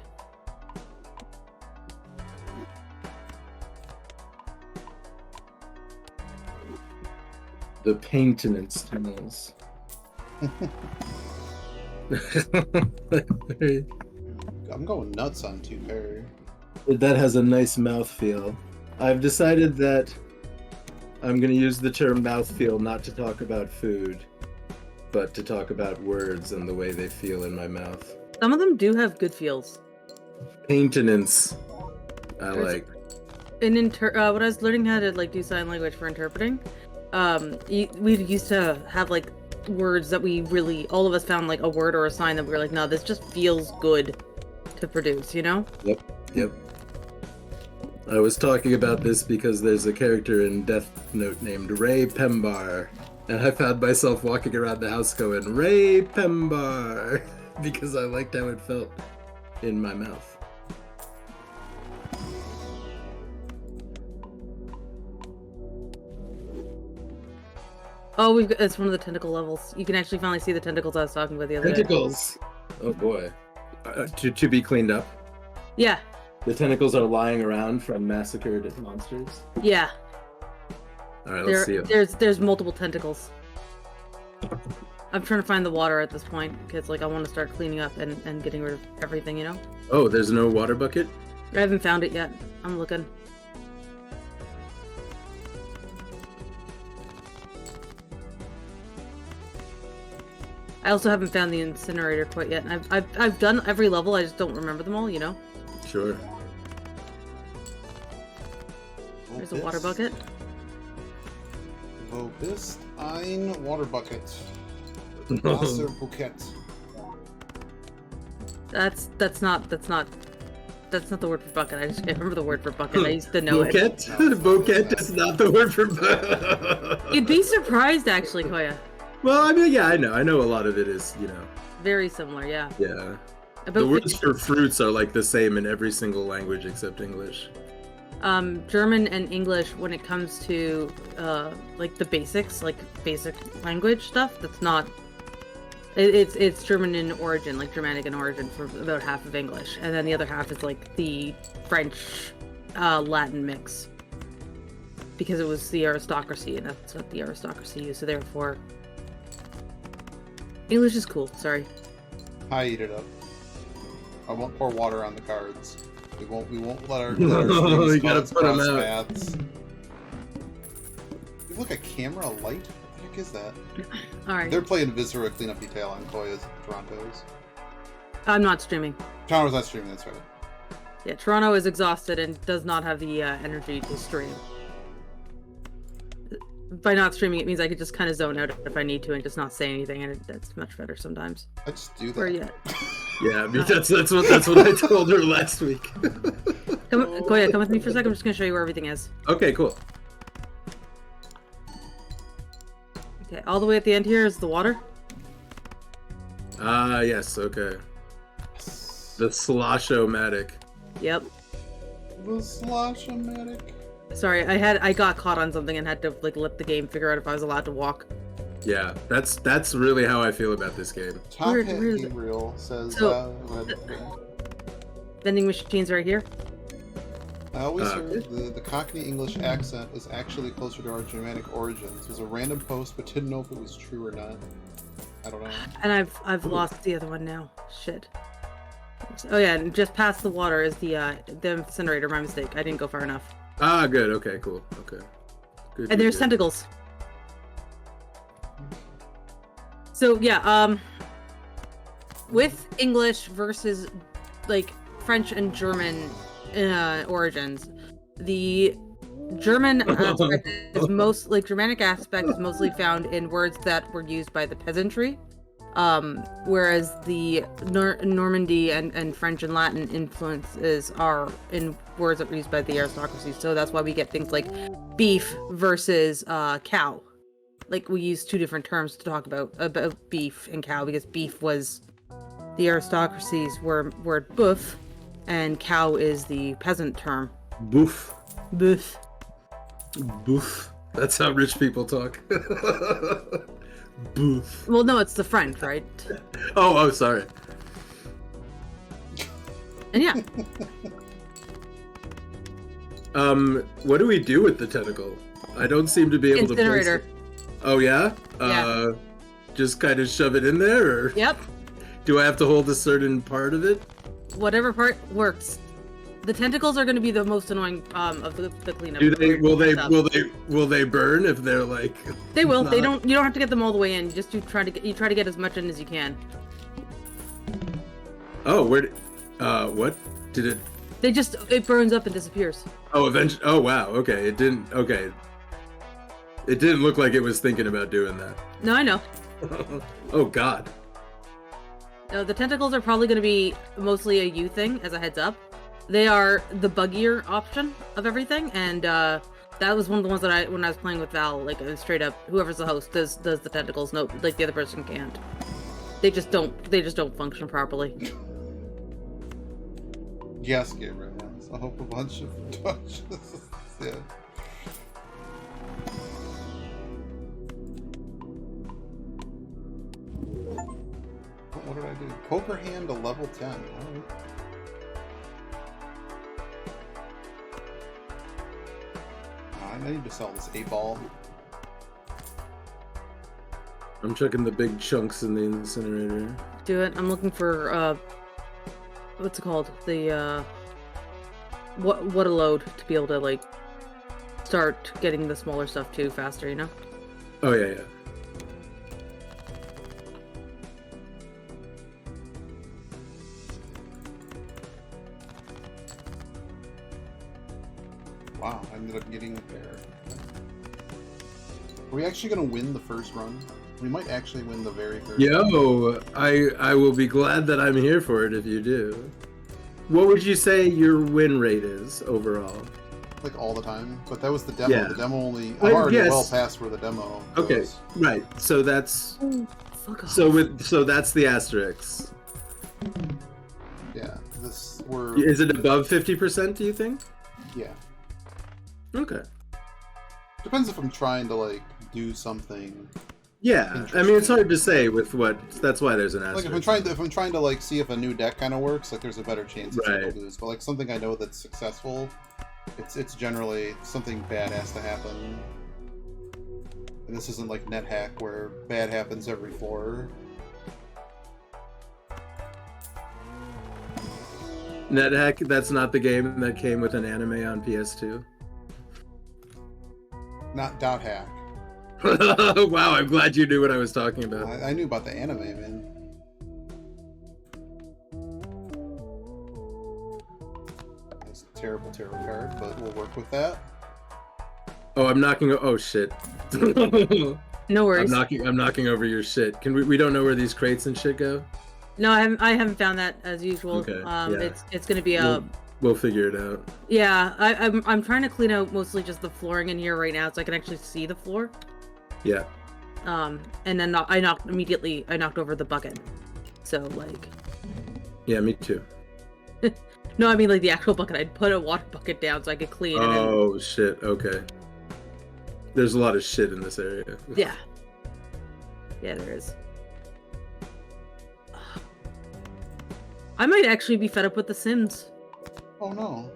The maintenance tunnels. I'm going nuts on 2 pair. That has a nice mouthfeel. I've decided that I'm going to use the term mouthfeel not to talk about food, but to talk about words and the way they feel in my mouth. Some of them do have good feels. Maintenance. I like. When I was learning how to do sign language for interpreting, we used to have words that we really, all of us found a word or a sign that we were like, no, this just feels good to produce, you know? Yep. I was talking about this because there's a character in Death Note named Ray Pembar, and I found myself walking around the house going, Ray Pembar, because I liked how it felt in my mouth. Oh, it's one of the tentacle levels. You can actually finally see the tentacles I was talking about the other day. Tentacles! Oh boy. To be cleaned up? Yeah. The tentacles are lying around from massacred monsters? Yeah. Alright, let's see them. There's multiple tentacles. I'm trying to find the water at this point, because I want to start cleaning up and getting rid of everything, you know? Oh, there's no water bucket? I haven't found it yet. I'm looking. I also haven't found the incinerator quite yet. And I've done every level, I just don't remember them all, you know? Sure. There's a water bucket. Wo bist ein water bucket? Wasserbucket. That's not the word for bucket. I just can't remember the word for bucket. I used to know it. Bouquet? Bouquet is not the word for bucket. You'd be surprised, actually, Koya. Well, I mean, yeah, I know a lot of it is, Very similar, yeah. Yeah. About The words for fruits are the same in every single language except English. German and English, when it comes to the basics, basic language stuff, that's not. It's German in origin, Germanic in origin, for about half of English, and then the other half is the French, Latin mix, because it was the aristocracy, and that's what the aristocracy used. So therefore, English is cool. Sorry. I eat it up. I won't pour water on the cards. We won't let our streams You gotta cross put 'em out. paths. You look a camera light? What the heck heck is that? All right. They're playing Viscera Cleanup Detail on Koya's Toronto's. I'm not streaming. Toronto's not streaming, that's right. Yeah, Toronto is exhausted and does not have the energy to stream. By not streaming, it means I could just kind of zone out if I need to and just not say anything, and that's much better sometimes. I just do that. Where you at? Yeah, I mean, that's what I told her last week. Koya, come with me for a second. I'm just gonna show you where everything is. Okay, cool. Okay, all the way at the end here is the water. Ah, yes, okay. The Sloshomatic. Yep. The Slosh-o-matic. Sorry, I got caught on something and had to like let the game figure out if I was allowed to walk. Yeah, that's really how I feel about this game. Top Where Hat is it? Gabriel says, So- Vending machines right here. I always heard the Cockney English accent was actually closer to our Germanic origins. It was a random post, but didn't know if it was true or not. I don't know. And I've lost the other one now. Shit. Oh yeah, and just past the water is the incinerator. My mistake. I didn't go far enough. Ah, good. Okay, cool. Okay. Good. And there's tentacles. So yeah, with English versus like French and German origins, the German aspect is Germanic aspect is mostly found in words that were used by the peasantry, whereas the Normandy and French and Latin influences are in words that were used by the aristocracy. So that's why we get things like beef versus cow. Like we use two different terms to talk about beef and cow, because beef was the aristocracy's word boeuf, and cow is the peasant term. Boof. Boeuf. Boof. That's how rich people talk. Boof. Well, no, it's the French, right? Oh, sorry. And yeah, What do we do with the tentacle? I don't seem to be able to place incinerator. it. Oh yeah? Yeah. Just kind of shove it in there, or Yep. do I have to hold a certain part of it? Whatever part works. The tentacles are going to be the most annoying of the cleanup. Do they? Will they? stuff. Will they burn if they're like? They will. They not- don't. You don't have to get them all the way in. You just try to get as much in as you can. Oh, where? What? Did it? It burns up and disappears. Oh, eventually. Oh, wow. Okay, it didn't. Okay. It didn't look like it was thinking about doing that. No, I know. Oh God. No, the tentacles are probably going to be mostly a you thing, as a heads up. They are the buggier option of everything, and that was one of the ones that when I was playing with Val, like straight up, whoever's the host does the tentacles. No, like the other person can't. They just don't function properly. Yes, Gabriel. Yes. I hope a bunch of touches. Yeah. What did I do? Poker hand to level 10. Alright. I need to sell this 8-ball. I'm checking the big chunks in the incinerator. Do it. I'm looking for what's it called? The what a load to be able to like start getting the smaller stuff too faster, you know? Oh yeah. Wow, I ended up getting it there. Are we actually going to win the first run? We might actually win the very first run. Yo, I will be glad that I'm here for it if you do. What would you say your win rate is overall? Like all the time, but that was the demo. Yeah. The demo only. I'm Well, already yes. well past where the demo goes. Okay, right. So that's Fuck off. so that's the asterisk. Yeah, this we're. Is it above 50%? Do you think? Yeah, Okay. depends if I'm trying to like do something. Yeah, I mean it's hard to say with what. That's why there's an Like asterisk. if I'm trying to like see if a new deck kind of works, like there's a better chance it's Right. gonna lose. But like something I know that's successful, it's generally something bad has to happen. And this isn't like NetHack where bad happens every floor. NetHack. That's not the game that came with an anime on PS2. Not dot hack. Wow, I'm glad you knew what I was talking about. I knew about the anime, man. That's a terrible tarot card, but we'll work with that. Oh, I'm knocking. Oh shit. No worries. I'm knocking over your shit. Can we don't know where these crates and shit go? No, I haven't found that as usual. Okay, yeah. It's gonna be a. We'll figure it out. Yeah, I'm trying to clean out mostly just the flooring in here right now, so I can actually see the floor. Yeah. And then I knocked over the bucket. So like. Yeah, me too. No, I mean like the actual bucket. I'd put a water bucket down so I could clean. Oh shit. Okay. There's a lot of shit in this area. Yeah. Yeah, there is. I might actually be fed up with The Sims. Oh no.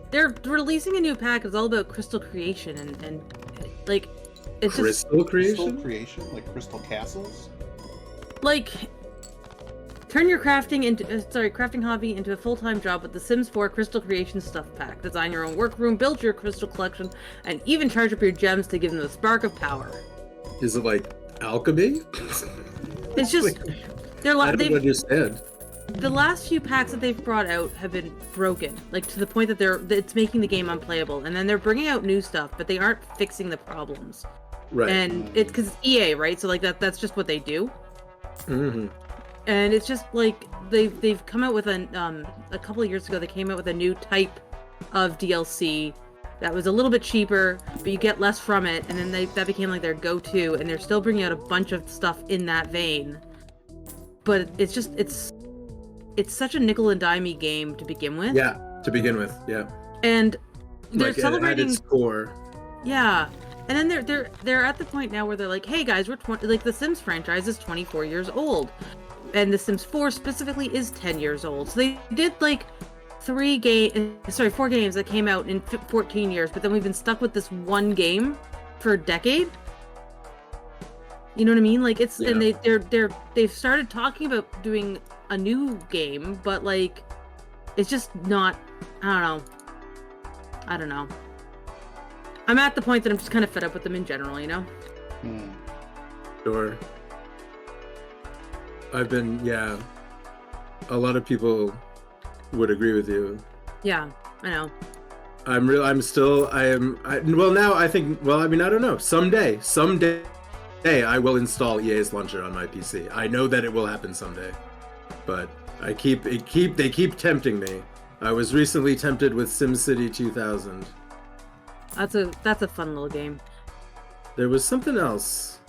They're releasing a new pack. It's all about crystal creation and like it's crystal creation? Crystal creation? Like crystal castles? like turn your crafting hobby into a full-time job with the Sims 4 Crystal Creation Stuff Pack. Design your own workroom, build your crystal collection, and even charge up your gems to give them a spark of power. Is it like alchemy? It's just I don't understand. The last few packs that they've brought out have been broken, like to the point that it's making the game unplayable. And then they're bringing out new stuff, but they aren't fixing the problems. Right. And it's because it's EA, right? So like that's just what they do. Mm-hmm. And it's just like they've come out with a couple of years ago. They came out with a new type of DLC that was a little bit cheaper, but you get less from it. And then that became like their go-to. And they're still bringing out a bunch of stuff in that vein. But it's such a nickel and dimey game to begin with. Yeah, to begin with, yeah. And they're like celebrating at its core. Yeah. And then they're at the point now where they're like, "Hey guys, we're like the Sims franchise is 24 years old." And The Sims 4 specifically is 10 years old. So they did like 4 games that came out in 14 years, but then we've been stuck with this one game for a decade. You know what I mean? Like it's and they've started talking about doing a new game, but like it's just not I don't know. I'm at the point that I'm just kind of fed up with them in general, you know? Sure. A lot of people would agree with you. Yeah, I know. I don't know. Someday I will install EA's launcher on my PC. I know that it will happen someday. But they keep tempting me. I was recently tempted with SimCity 2000. That's a fun little game. There was something else.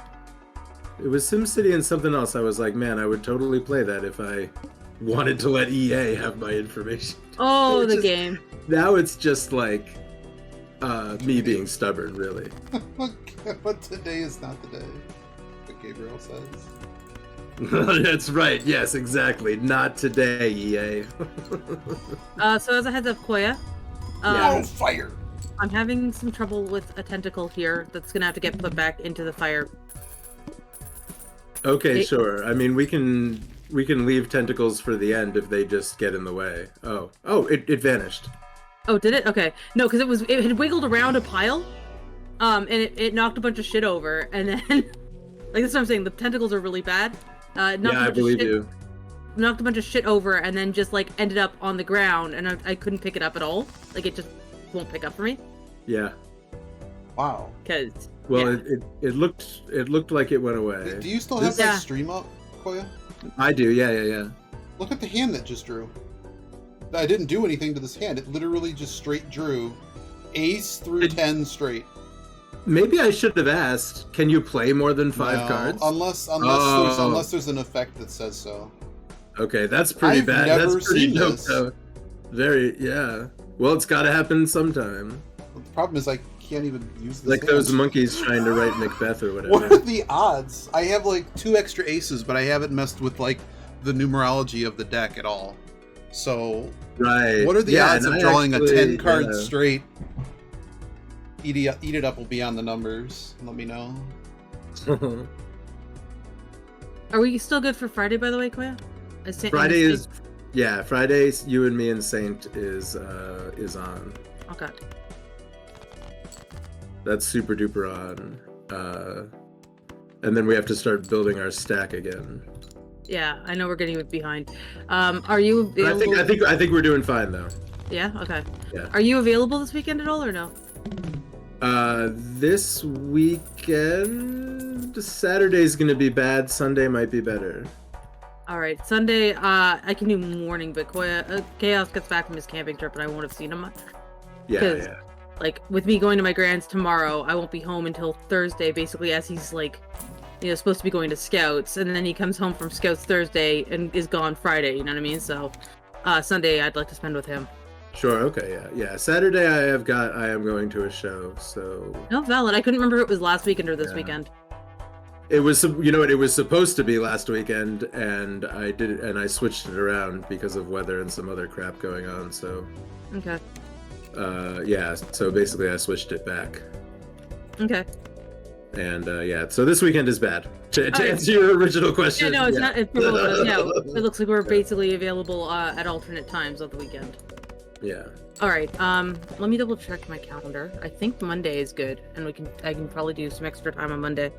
It was SimCity and something else. I was like, man, I would totally play that if I wanted to let EA have my information. Oh, the game. Now it's just like me being stubborn, really. But today is not the day, what Gabriel says. That's right. Yes, exactly. Not today, EA. So as a heads up, Koya. Fire! I'm having some trouble with a tentacle here that's gonna have to get put back into the fire. Okay, sure. I mean, we can leave tentacles for the end if they just get in the way. Oh, it vanished. Oh, did it? Okay. No, because it had wiggled around a pile, and it knocked a bunch of shit over, and then like that's what I'm saying. The tentacles are really bad. I believe you. Knocked a bunch of shit over, and then just like ended up on the ground, and I couldn't pick it up at all. Like it just won't pick up for me. Yeah. Wow. It looked like it went away. Do you still have that stream up, Koya? I do. Yeah. Look at the hand that just drew. I didn't do anything to this hand. It literally just straight drew ace through 10 straight. Maybe I should have asked. Can you play more than 5 cards? Unless there's an effect that says so. Okay, that's pretty bad. That's pretty dope, though. Well, it's got to happen sometime. Well, the problem is I can't even use this. Like hand. those monkeys trying to write Macbeth or whatever. What are the odds? I have like 2 extra aces, but I haven't messed with like the numerology of the deck at all. So, right. What are the odds of drawing a 10-card straight? Eat it up will be on the numbers. Let me know. Are we still good for Friday, by the way, Koya? Fridays, you and me and Saint is on. Okay. That's super duper on. And then we have to start building our stack again. Yeah, I know we're getting behind. Are you But available? I think we're doing fine though. Yeah. Okay. Yeah. Are you available this weekend at all, or no? This weekend, Saturday's gonna be bad. Sunday might be better. All right, Sunday. I can do morning, but Chaos gets back from his camping trip, and I won't have seen him. Yeah. Like with me going to my grand's tomorrow, I won't be home until Thursday, basically, as he's like, supposed to be going to Scouts, and then he comes home from Scouts Thursday and is gone Friday. You know what I mean? So, Sunday I'd like to spend with him. Sure. Okay. Yeah. Saturday I am going to a show. So. No, valid. I couldn't remember if it was last weekend or this weekend. It was, it was supposed to be last weekend, and I switched it around because of weather and some other crap going on. So. Okay. Yeah. So basically, I switched it back. Okay. And so this weekend is bad. To answer your original question. Yeah, no, it's not. It looks like we're basically available at alternate times of the weekend. Yeah. All right. Let me double check my calendar. I think Monday is good, and I can probably do some extra time on Monday.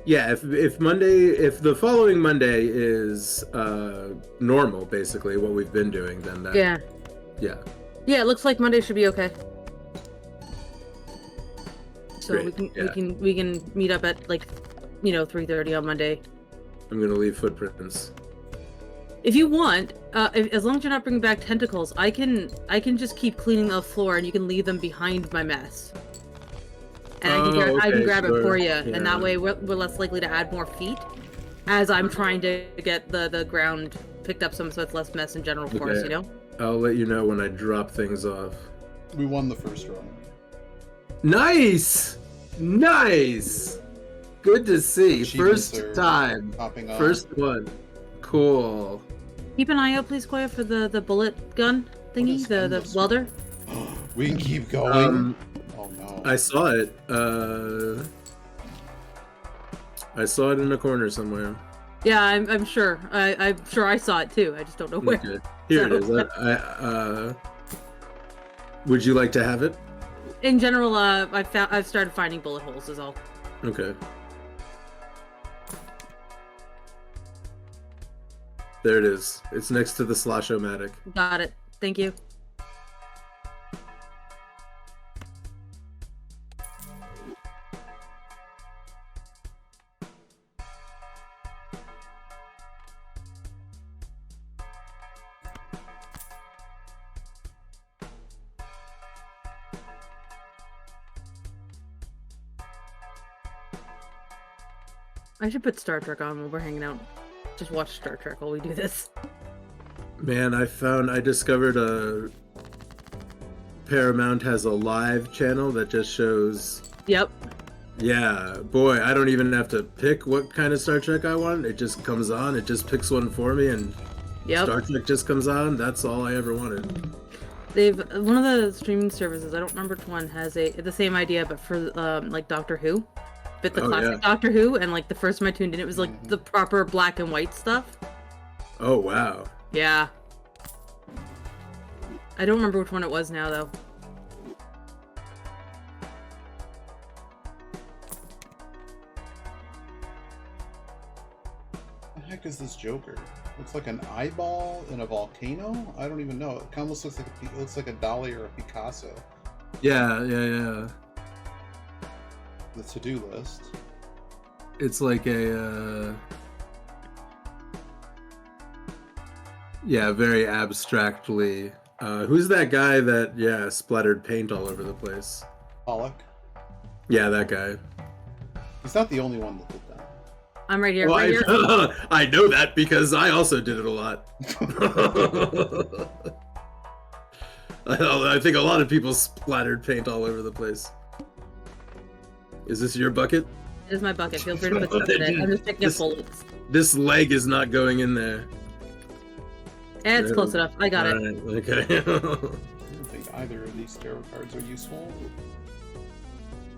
Yeah, if the following Monday is normal, basically what we've been doing, then that. Yeah. Yeah. Yeah, it looks like Monday should be okay. So Great. we can meet up at 3:30 on Monday. I'm gonna leave footprints. If you want, as long as you're not bringing back tentacles, I can just keep cleaning the floor, and you can leave them behind my mess. And I can grab it for you, and that way we're less likely to add more feet. As I'm trying to get the ground picked up some, so it's less mess in general for us, I'll let you know when I drop things off. We won the first round. Nice! Good to see. Achievements First are time. popping off. First one. Cool. Keep an eye out, please, Koya, for the bullet gun thingy, the welder. We can keep going. Oh no! I saw it. I saw it in a corner somewhere. Yeah, I'm sure. I'm sure I saw it too. I just don't know where. Okay. Here it is. Would you like to have it? In general, I've started finding bullet holes. Is all. Okay. There it is. It's next to the Slosh-O-Matic. Got it. Thank you. I should put Star Trek on while we're hanging out. Just watch Star Trek while we do this. Man, I discovered Paramount has a live channel that just shows. Yep. Yeah, boy, I don't even have to pick what kind of Star Trek I want. It just comes on. It just picks one for me, and Star Trek just comes on. That's all I ever wanted. One of the streaming services, I don't remember which one, has the same idea, but for Doctor Who. But the classic Doctor Who, and the first time I tuned in, it was the proper black and white stuff. Oh wow. Yeah. I don't remember which one it was now, though. What the heck is this Joker? Looks like an eyeball in a volcano? I don't even know. It almost looks like a Dali or a Picasso. Yeah. The to-do list. It's like a very abstractly. Who's that guy that splattered paint all over the place? Pollock. Yeah, that guy. He's not the only one that did that. I'm right here. Well, right here. I know that because I also did it a lot. I think a lot of people splattered paint all over the place. Is this your bucket? It is my bucket. Feel free to put stuff in it. I'm just picking up bullets. This leg is not going in there. And it's close enough. I got it. Right, okay. I don't think either of these tarot cards are useful.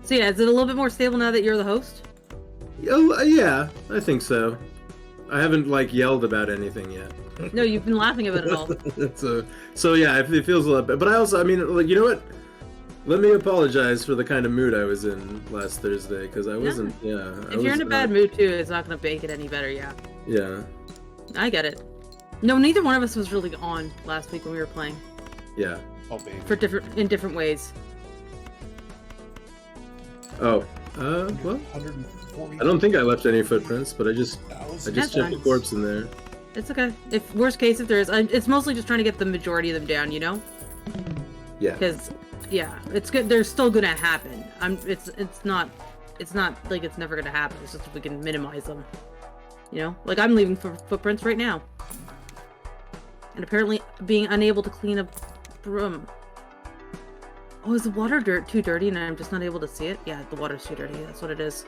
So yeah, is it a little bit more stable now that you're the host? Yeah, I think so. I haven't yelled about anything yet. No, you've been laughing about it all. So yeah, it feels a lot better. But I also, you know what? Let me apologize for the kind of mood I was in last Thursday, because I wasn't. Yeah. If you're in a bad mood too, it's not gonna make it any better. Yeah. Yeah. I get it. No, neither one of us was really on last week when we were playing. Yeah. Oh, baby. In different ways. Oh. Well. 140. I don't think I left any footprints, but I just That's checked the fine. corpse in there. It's okay. If worst case, if there is, it's mostly just trying to get the majority of them down. You know. Yeah. Because, yeah, it's good. They're still gonna happen. It's not like it's never gonna happen. It's just if we can minimize them. You know, like I'm leaving footprints right now, and apparently being unable to clean a broom. Oh, is the water too dirty, and I'm just not able to see it? Yeah, the water's too dirty. That's what it is.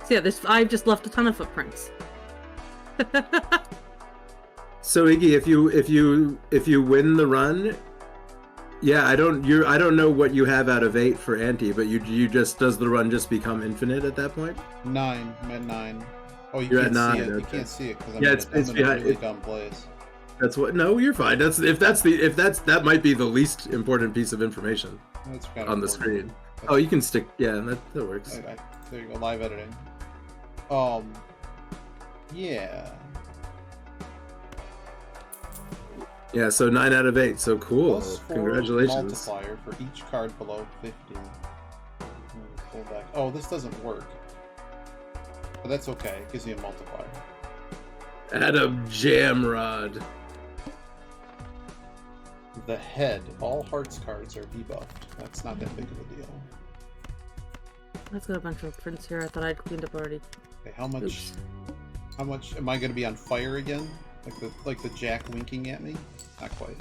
So yeah, I've just left a ton of footprints. So Iggy, if you win the run, yeah, I don't know what you have out of 8 for Auntie, but you just does the run just become infinite at that point? 9. I'm at 9. Oh, You're can't at 9. see it. Okay. You can't see it because It's I'm in behind. a really dumb place. That's what. No, you're fine. That might be the least important piece of information That's kind of on the important. screen. Oh, you can stick. Yeah, that works. There you go. Live editing. Yeah. Yeah, so 9 out of 8. So cool. +4 Congratulations. multiplier for each card below 50. Pull back. Oh, this doesn't work. But that's okay. It gives you a multiplier. Adam Jamrod. The head. All hearts cards are debuffed. That's not that big of a deal. I've got a bunch of prints here. I thought I'd cleaned up already. Okay, how much? Oops. How much am I going to be on fire again? Like the Jack winking at me? Not quite.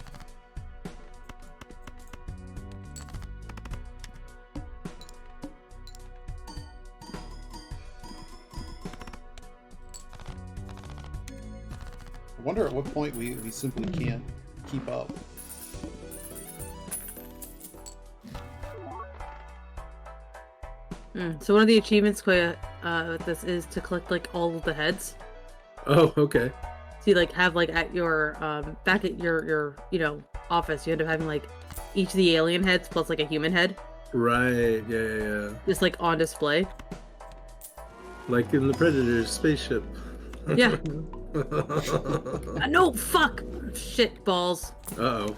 I wonder at what point we simply can't keep up. So one of the achievements with this is to collect like all of the heads. Oh, okay. So you like have like at your back at your office, you end up having like each of the alien heads plus like a human head. Right. Yeah. Just like on display. Like in the Predator's spaceship. Yeah. No, fuck! Shit balls. Uh-oh.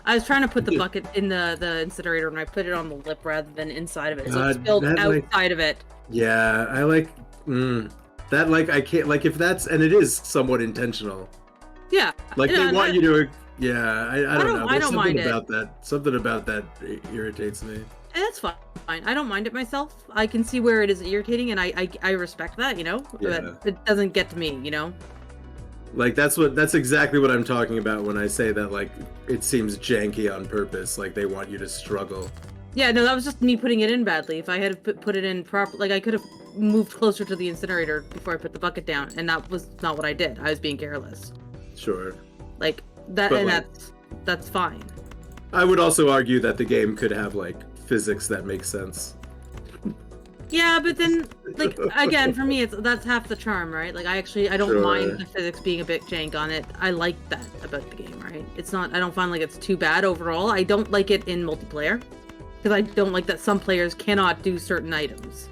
I was trying to put the bucket in the incinerator and I put it on the lip rather than inside of it. So it God, spilled that, outside of it. Yeah, I like that. Like I can't like if that's and it is somewhat intentional. Yeah. Like they want you to. Yeah, I don't know. I There's don't something mind about that. Something about that irritates me. And that's fine. I don't mind it myself. I can see where it is irritating, and I respect that, you know. Yeah. But it doesn't get to me, you know. Like that's exactly what I'm talking about when I say that like it seems janky on purpose. Like they want you to struggle. Yeah, no, that was just me putting it in badly. If I had put it in proper, like I could have moved closer to the incinerator before I put the bucket down, and that was not what I did. I was being careless. Sure. Like that, But, and like, that's fine. I would also argue that the game could have like physics that make sense. Yeah, but then, like, again, for me, that's half the charm, right? Like, I don't Sure. mind the physics being a bit jank on it. I like that about the game, right? It's not, I don't find like it's too bad overall. I don't like it in multiplayer, because I don't like that some players cannot do certain items.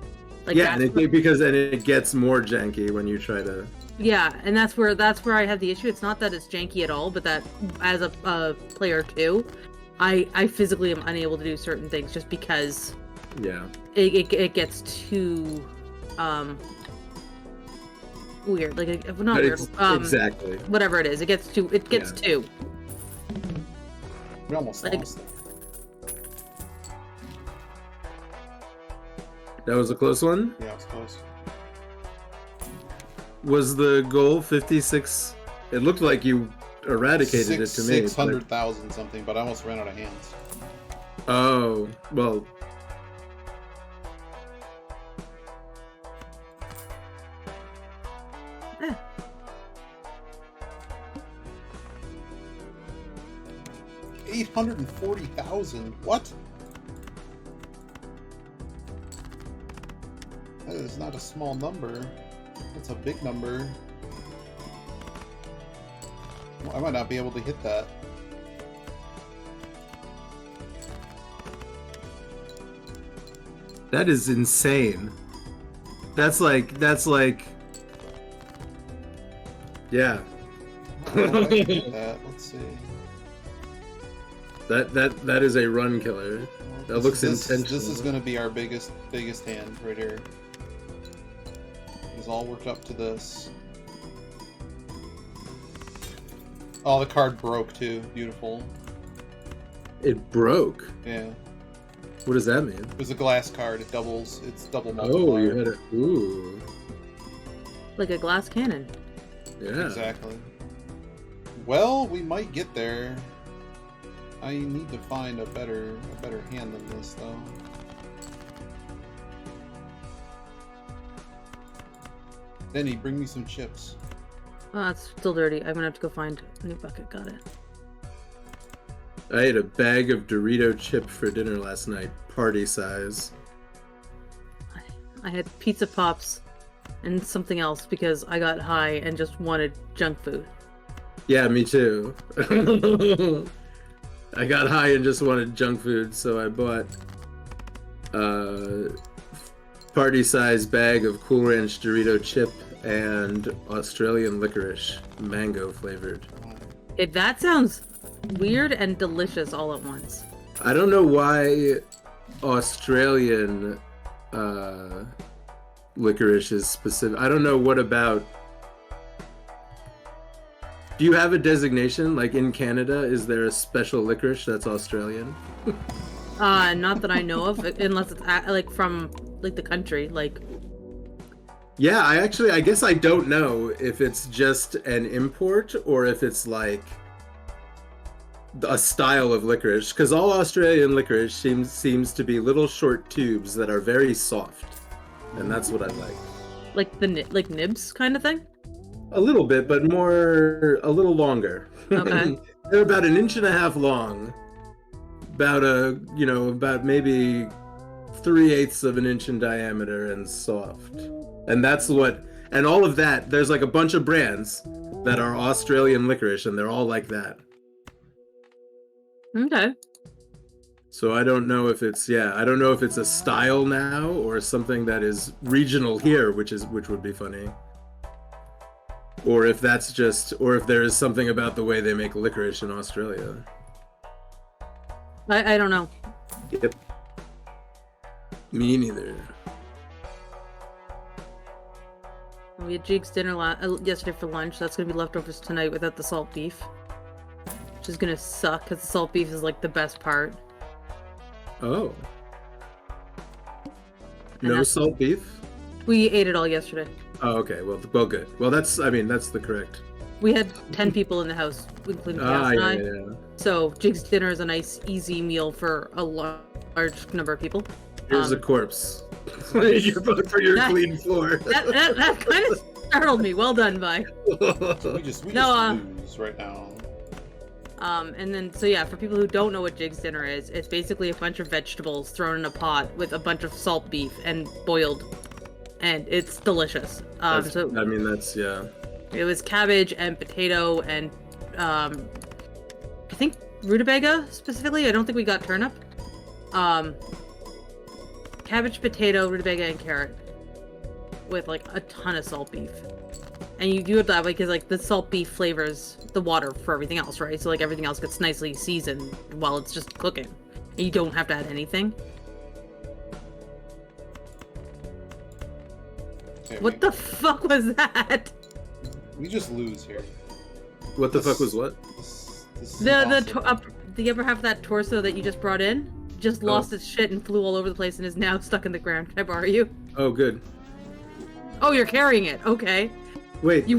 Like, Yeah, because then it gets more janky when you try to. yeah, and that's where I have the issue. It's not that it's janky at all, but that as a player too, I physically am unable to do certain things just because. Yeah. It gets too weird, like not weird. Exactly. Whatever it is, it gets too. We almost Like- lost that. That was a close one. Yeah, it was close. Was the goal 56? It looked like you eradicated it to me. 600,000 something, but I almost ran out of hands. Oh, well. Eh. $840,000. What? That is not a small number. That's a big number. Well, I might not be able to hit that. That is insane. That's like, yeah. I don't know if I can do that. Let's see. That is a run killer. That looks intentional. This is going to be our biggest hand right here. He's all worked up to this. Oh, the card broke too. Beautiful. It broke? Yeah. What does that mean? It was a glass card. It doubles. It's double multiplier. Oh, you had it. Ooh. Like a glass cannon. Yeah. Exactly. Well, we might get there. I need to find a better hand than this, though. Denny, bring me some chips. Oh, it's still dirty. I'm gonna have to go find a new bucket. Got it. I ate a bag of Dorito chip for dinner last night, party size. I had pizza pops and something else because I got high and just wanted junk food. Yeah, me too. I got high and just wanted junk food, so I bought a party size bag of Cool Ranch Dorito chip and Australian licorice, mango flavored. That sounds weird and delicious all at once. I don't know why Australian licorice is specific. I don't know what about. Do you have a designation? Like in Canada, is there a special licorice that's Australian? Not that I know of, unless it's like from like the country, like. Yeah, I guess I don't know if it's just an import or if it's like a style of licorice, because all Australian licorice seems to be little short tubes that are very soft, and that's what I like. Like like nibs kind of thing. A little bit, but a little longer. Okay. They're about 1.5 inches long, about maybe 3/8 of an inch in diameter and soft. And that's and all of that, there's like a bunch of brands that are Australian licorice, and they're all like that. Okay. So I don't know if it's a style now or something that is regional here, which would be funny. Or if there is something about the way they make licorice in Australia. I don't know. Yep. Me neither. We had Jake's dinner yesterday for lunch. That's gonna be leftovers tonight without the salt beef, which is gonna suck because the salt beef is like the best part. Oh. No salt beef? We ate it all yesterday. Oh, okay. Well, good. Well, that's the correct. We had 10 people in the house, including Chaos and I. Yeah. So Jake's dinner is a nice, easy meal for a large number of people. Here's a corpse. for your clean floor. that kind of startled me. Well done, Vi. We just lose right now. And then, so yeah, for people who don't know what Jig's dinner is, it's basically a bunch of vegetables thrown in a pot with a bunch of salt beef and boiled, and it's delicious. Yeah. It was cabbage and potato and, I think rutabaga specifically. I don't think we got turnip. Cabbage, potato, rutabaga, and carrot with like a ton of salt beef. And you do it that way because like the salt beef flavors the water for everything else, right? So like everything else gets nicely seasoned while it's just cooking. And you don't have to add anything. Okay, what the fuck was that? We just lose here. What the fuck was what? The upper half of that torso that you just brought in just lost its shit and flew all over the place and is now stuck in the ground. Can I borrow you? Oh, good. Oh, you're carrying it. Okay. Wait. It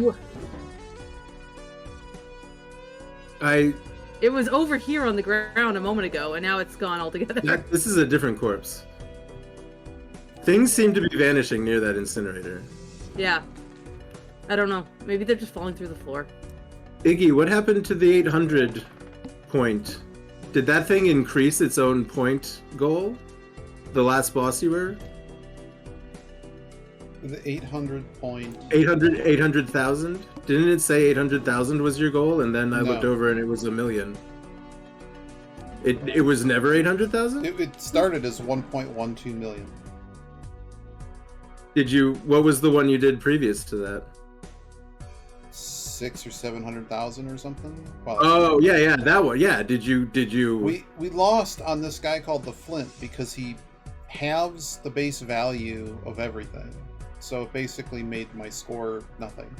was over here on the ground a moment ago, and now it's gone altogether. This is a different corpse. Things seem to be vanishing near that incinerator. Yeah. I don't know. Maybe they're just falling through the floor. Iggy, what happened to the 800 point? Did that thing increase its own point goal? The last boss you were? The 800 point... 800,000? Didn't it say 800,000 was your goal? And then I looked over and it was 1 million. It was never 800,000? It started as 1.12 million. What was the one you did previous to that? 600,000 or 700,000 or something. Well, Oh yeah, that one. Yeah, did you? We lost on this guy called the Flint because he halves the base value of everything, so it basically made my score nothing.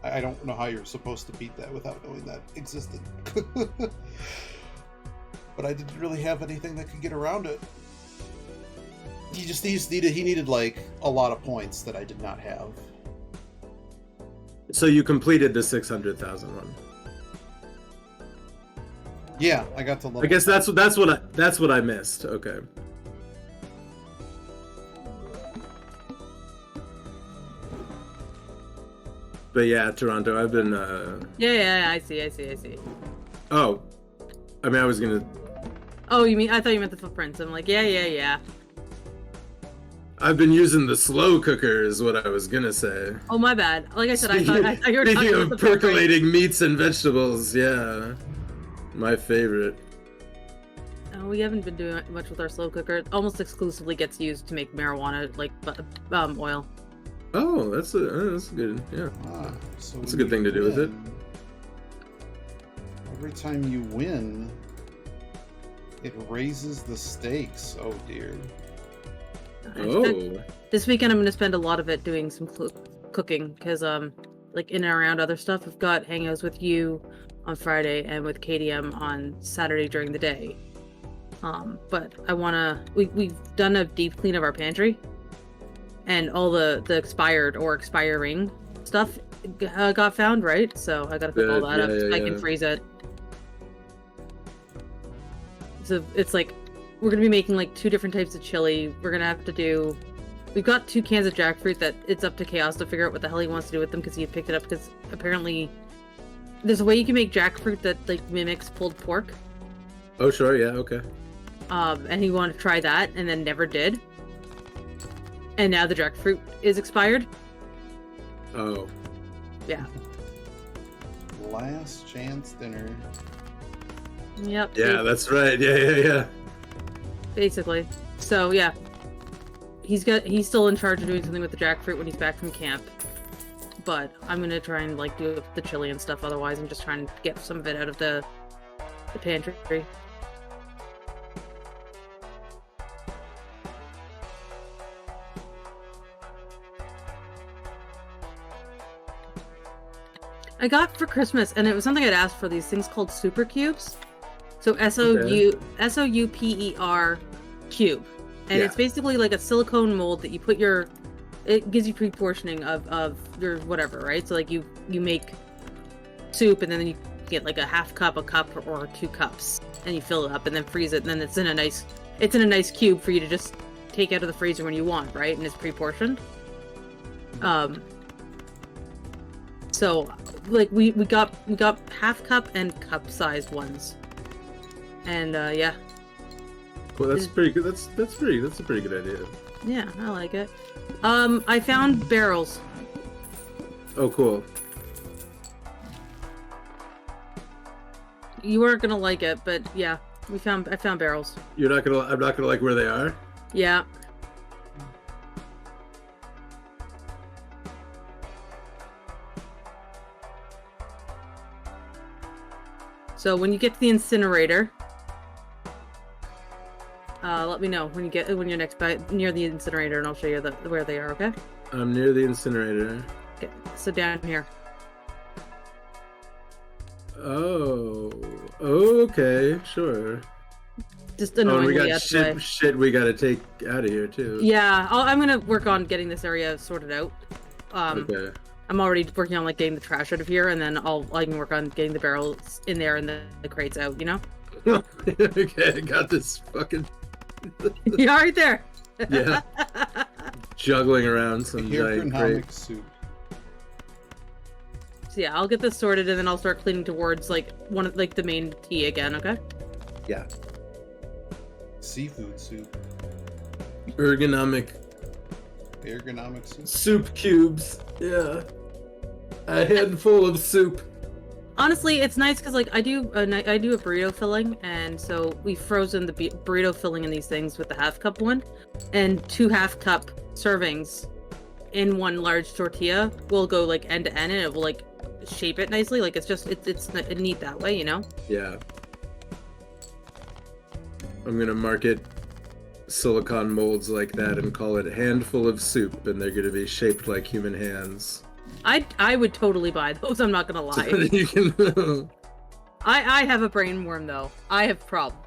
I don't know how you're supposed to beat that without knowing that existed. But I didn't really have anything that could get around it. He needed like a lot of points that I did not have. So you completed the 600,000 one. Yeah, I got to level. I guess that's what I missed. Okay. But yeah, Toronto, I've been Yeah, I see. Oh. I mean, I was gonna... Oh, I thought you meant the footprints. I'm like, yeah. I've been using the slow cooker is what I was gonna say. Oh, my bad. Like I said, I thought you were Speaking talking of about the footprints. percolating meats and vegetables, yeah. My favorite. Oh, we haven't been doing much with our slow cooker. It almost exclusively gets used to make marijuana, like, oil. Oh, that's good, yeah. So That's a good thing to do with it. Every time you win, it raises the stakes. Oh dear. Oh. This weekend I'm going to spend a lot of it doing some cooking, because, like, in and around other stuff, I've got hangouts with you on Friday and with KDM on Saturday during the day. But I want to... We've done a deep clean of our pantry, and all the expired or expiring stuff got found, right? So I gotta pick all that up so I can freeze it. So it's like, we're gonna be making like 2 different types of chili. We're gonna have to do... We've got 2 cans of jackfruit that it's up to Chaos to figure out what the hell he wants to do with them, because he had picked it up, because apparently there's a way you can make jackfruit that like mimics pulled pork. Oh, sure, yeah, okay. And he wanted to try that and then never did. And now the jackfruit is expired. Oh. Yeah. Last chance dinner. Yep. Yeah, that's right. Yeah. Basically. So yeah. He's still in charge of doing something with the jackfruit when he's back from camp. But I'm gonna try and like do the chili and stuff, otherwise I'm just trying to get some of it out of the pantry. I got for Christmas, and it was something I'd asked for, these things called super cubes. So SOUPER cube. And it's basically like a silicone mold that you put it gives you pre-portioning of your whatever, right? So like you make soup, and then you get like a half cup, a cup, or 2 cups, and you fill it up and then freeze it, and then it's in a nice cube for you to just take out of the freezer when you want, right? And it's pre-portioned. So like we got half cup and cup sized ones. And yeah. Well, that's pretty good. That's a pretty good idea. Yeah, I like it. I found barrels. Oh, cool. You weren't gonna like it, but yeah, I found barrels. I'm not gonna like where they are? Yeah. So when you get to the incinerator, let me know when you're next near the incinerator, and I'll show you where they are. Okay? I'm near the incinerator. Okay, so down here. Oh, okay, sure. Just annoyingly we got shit we gotta take out of here too. Yeah, I'm gonna work on getting this area sorted out. Okay. I'm already working on like getting the trash out of here, and then I can work on getting the barrels in there and the crates out. You know? Okay, I got this fucking. Yeah, right there. Yeah. Juggling around some giant crate. Soup. So yeah, I'll get this sorted, and then I'll start cleaning towards like the main tea again. Okay? Yeah. Seafood soup. Ergonomic soup. Soup cubes. Yeah. A handful of soup. Honestly, it's nice because like I do a burrito filling, and and so we've frozen the burrito filling in these things with the half cup one, and 2 half cup servings in one large tortilla will go like end to end, and it will like shape it nicely. Like it's neat that way, you know? Yeah. I'm gonna market silicone molds like that and call it a handful of soup, and they're gonna be shaped like human hands. I would totally buy those, I'm not gonna lie. You can... I have a brain worm though. I have problems.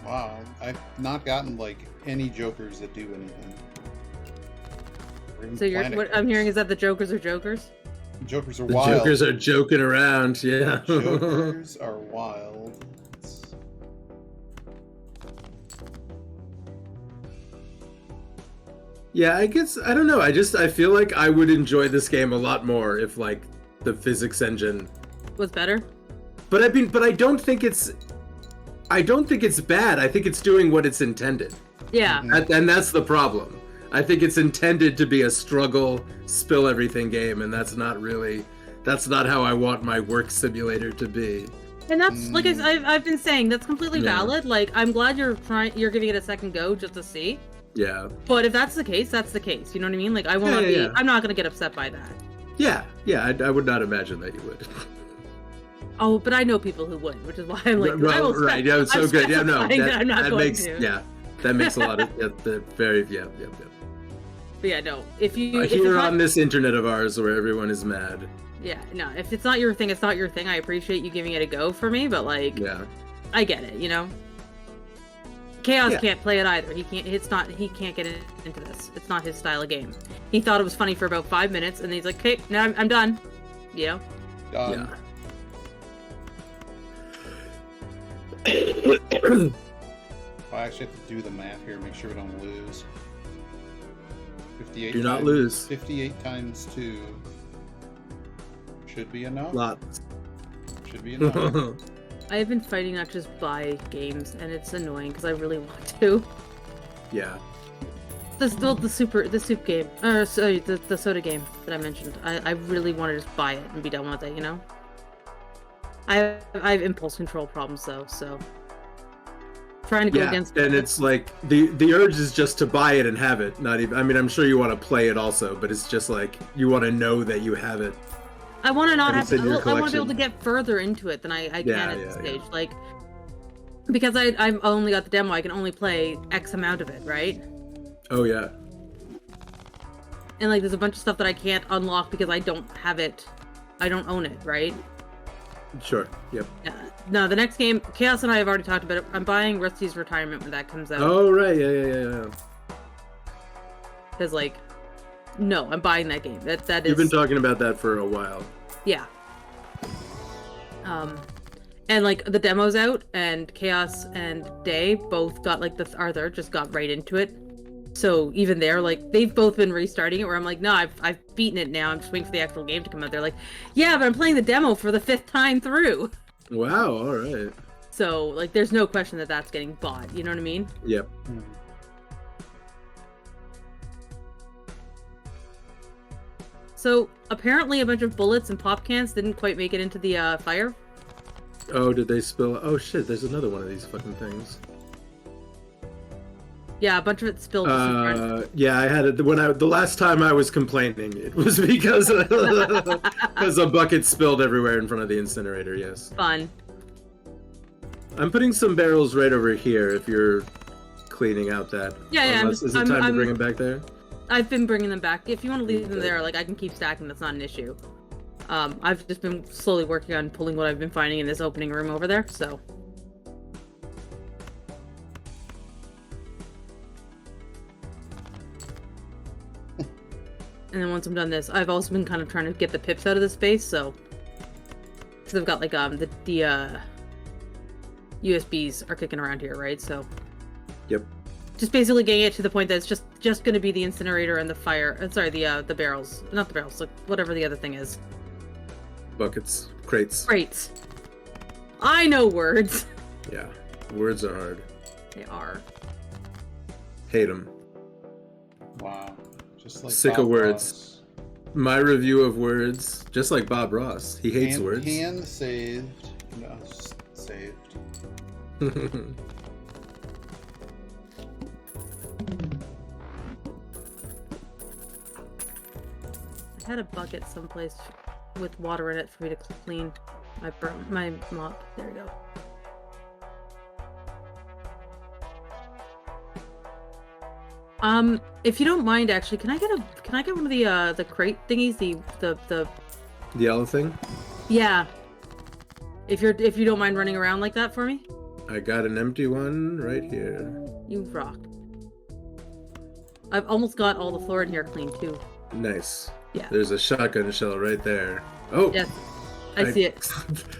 Wow, I've not gotten like any jokers that do anything. So what I'm hearing is that the jokers are jokers? Jokers are The wild. jokers are joking around, yeah. Jokers are wild. Yeah, I guess, I don't know, I feel like I would enjoy this game a lot more if, like, the physics engine Was better? But I don't think it's bad. I think it's doing what it's intended. Yeah. And that's the problem. I think it's intended to be a struggle, spill everything game, and that's not how I want my work simulator to be. And that's like I've been saying, that's completely Yeah. valid. Like I'm glad you're giving it a second go just to see. Yeah. But if that's the case, that's the case. You know what I mean? Like I will not be. Yeah. I'm not gonna get upset by that. Yeah. I would not imagine that you would. Oh, but I know people who would, which is why I'm like, I will right? Yeah, it's so I'm good. Yeah, no, specifying that I'm not that going makes to. yeah, that makes a lot of yeah. But yeah, no. If you Here on this internet of ours where everyone is mad. Yeah, no. If it's not your thing, it's not your thing. I appreciate you giving it a go for me, but like, Yeah. I get it. You know, Chaos Yeah. can't play it either. He can't. He can't get into this. It's not his style of game. He thought it was funny for about 5 minutes, and then he's like, "Okay, now I'm done." You know. Done. Yeah. I actually have to do the math here, make sure we don't lose. 58. Do not times- lose. 58 times 2 should be enough. Lots. Should be enough. I have been fighting not just buy games, and it's annoying because I really want to. Yeah. The soup game, sorry, the soda game that I mentioned. I really want to just buy it and be done with it, you know? I have impulse control problems though, so trying to go against and it's like the urge is just to buy it and have it. Not even. I mean, I'm sure you want to play it also, but it's just like you want to know that you have it. I want to not have to. I want to be collection. able to get further into it than I can at this stage. Yeah. Like because I've only got the demo, I can only play X amount of it, right? Oh yeah. And like there's a bunch of stuff that I can't unlock because I don't have it. I don't own it, right? Sure. Yep. No, the next game, Chaos and I have already talked about it. I'm buying Rusty's Retirement when that comes out. Oh right. Yeah. Because like, no, I'm buying that game. That is. You've been talking about that for a while. Yeah. And like the demo's out, and Chaos and Day both got like Arthur just got right into it. So even there, like they've both been restarting it. Where I'm like, no, I've beaten it now. I'm just waiting for the actual game to come out. They're like, yeah, but I'm playing the demo for the 5th time through. Wow. All right. So like, there's no question that that's getting bought. You know what I mean? Yep. So apparently, a bunch of bullets and pop cans didn't quite make it into the fire. Oh, did they spill? Oh shit! There's another one of these fucking things. Yeah, a bunch of it spilled. Just in front. Yeah, I had it the last time I was complaining. It was because a bucket spilled everywhere in front of the incinerator. Yes. Fun. I'm putting some barrels right over here. If you're cleaning out that. Yeah. Is it time to bring them back there? I've been bringing them back. If you want to leave them there, like I can keep stacking. That's not an issue. I've just been slowly working on pulling what I've been finding in this opening room over there. So. And then once I'm done this, I've also been kind of trying to get the pips out of the space, so because I've got like the USBs are kicking around here, right? So Yep. just basically getting it to the point that it's just going to be the incinerator and the fire. Sorry, the barrels, not the barrels, like whatever the other thing is. Buckets, crates. Crates. I know words. Yeah, words are hard. They are. Hate them. Wow. Just like Sick Bob of words. Ross. My review of words, just like Bob Ross, he hates words. Hand saved. No, just saved. I had a bucket someplace with water in it for me to clean my mop. There we go. If you don't mind, actually, can I get one of the crate thingies, the yellow thing? Yeah. If you don't mind running around like that for me? I got an empty one right here. You rock. I've almost got all the floor in here clean too. Nice. Yeah. There's a shotgun shell right there. Oh. Yes. I see it.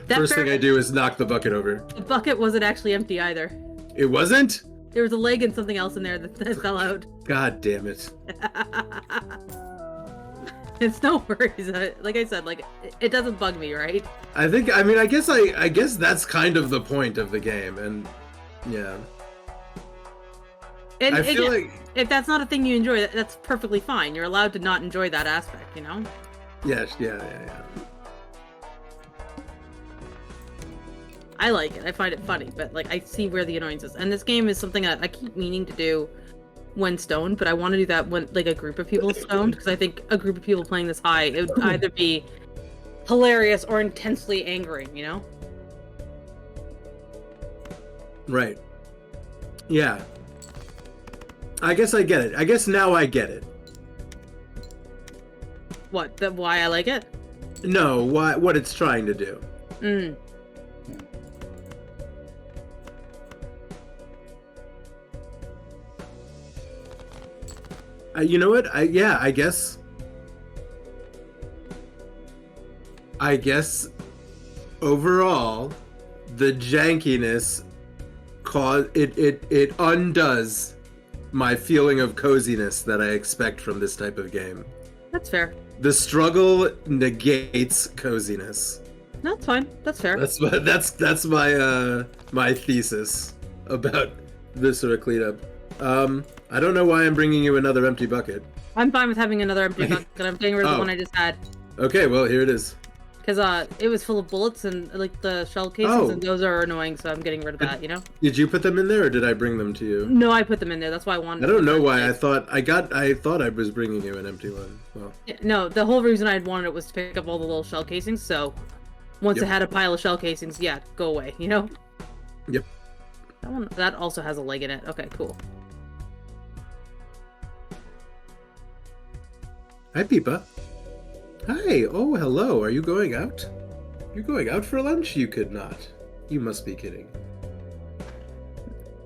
First thing I do is knock the bucket over. The bucket wasn't actually empty either. It wasn't? There was a leg and something else in there that fell out. God damn it. It's no worries. Like I said, like it doesn't bug me, right? I guess that's kind of the point of the game, and yeah. And I feel like if that's not a thing you enjoy, that's perfectly fine. You're allowed to not enjoy that aspect, you know? Yes, yeah. I like it. I find it funny, but like I see where the annoyance is. And this game is something that I keep meaning to do when stoned, but I want to do that when like a group of people is stoned, because I think a group of people playing this high, it would either be hilarious or intensely angering, you know? Right. Yeah. I guess I get it. I guess now I get it. What? Why I like it? No, what it's trying to do. You know what? I guess overall the jankiness it undoes my feeling of coziness that I expect from this type of game. That's fair. The struggle negates coziness. That's fine. That's fair. That's my thesis about this sort of cleanup. I don't know why I'm bringing you another empty bucket. I'm fine with having another empty bucket. I'm getting rid of the one I just had. Okay, well, here it is. Because it was full of bullets and like the shell casings, and those are annoying, so I'm getting rid of that, you know? Did you put them in there, or did I bring them to you? No, I put them in there. That's why I wanted I don't know why I thought I was bringing you an empty one. Well. Yeah, no, the whole reason I wanted it was to pick up all the little shell casings, so once it had a pile of shell casings, yeah, go away, you know? Yep. That also has a leg in it. Okay, cool. Hi, Peepa. Hi. Oh, hello. Are you going out? You're going out for lunch? You could not. You must be kidding.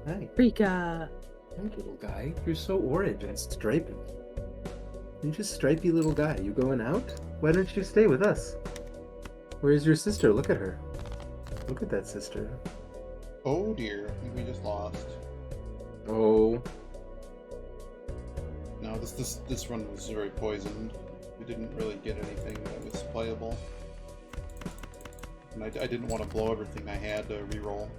Hi. Rika. Hi, little guy. You're so orange and stripy. You're just stripy little guy. You going out? Why don't you stay with us? Where's your sister? Look at her. Look at that sister. Oh dear, I think we just lost. Oh. No, this run was very poisoned. We didn't really get anything that was playable. And I didn't want to blow everything I had to reroll.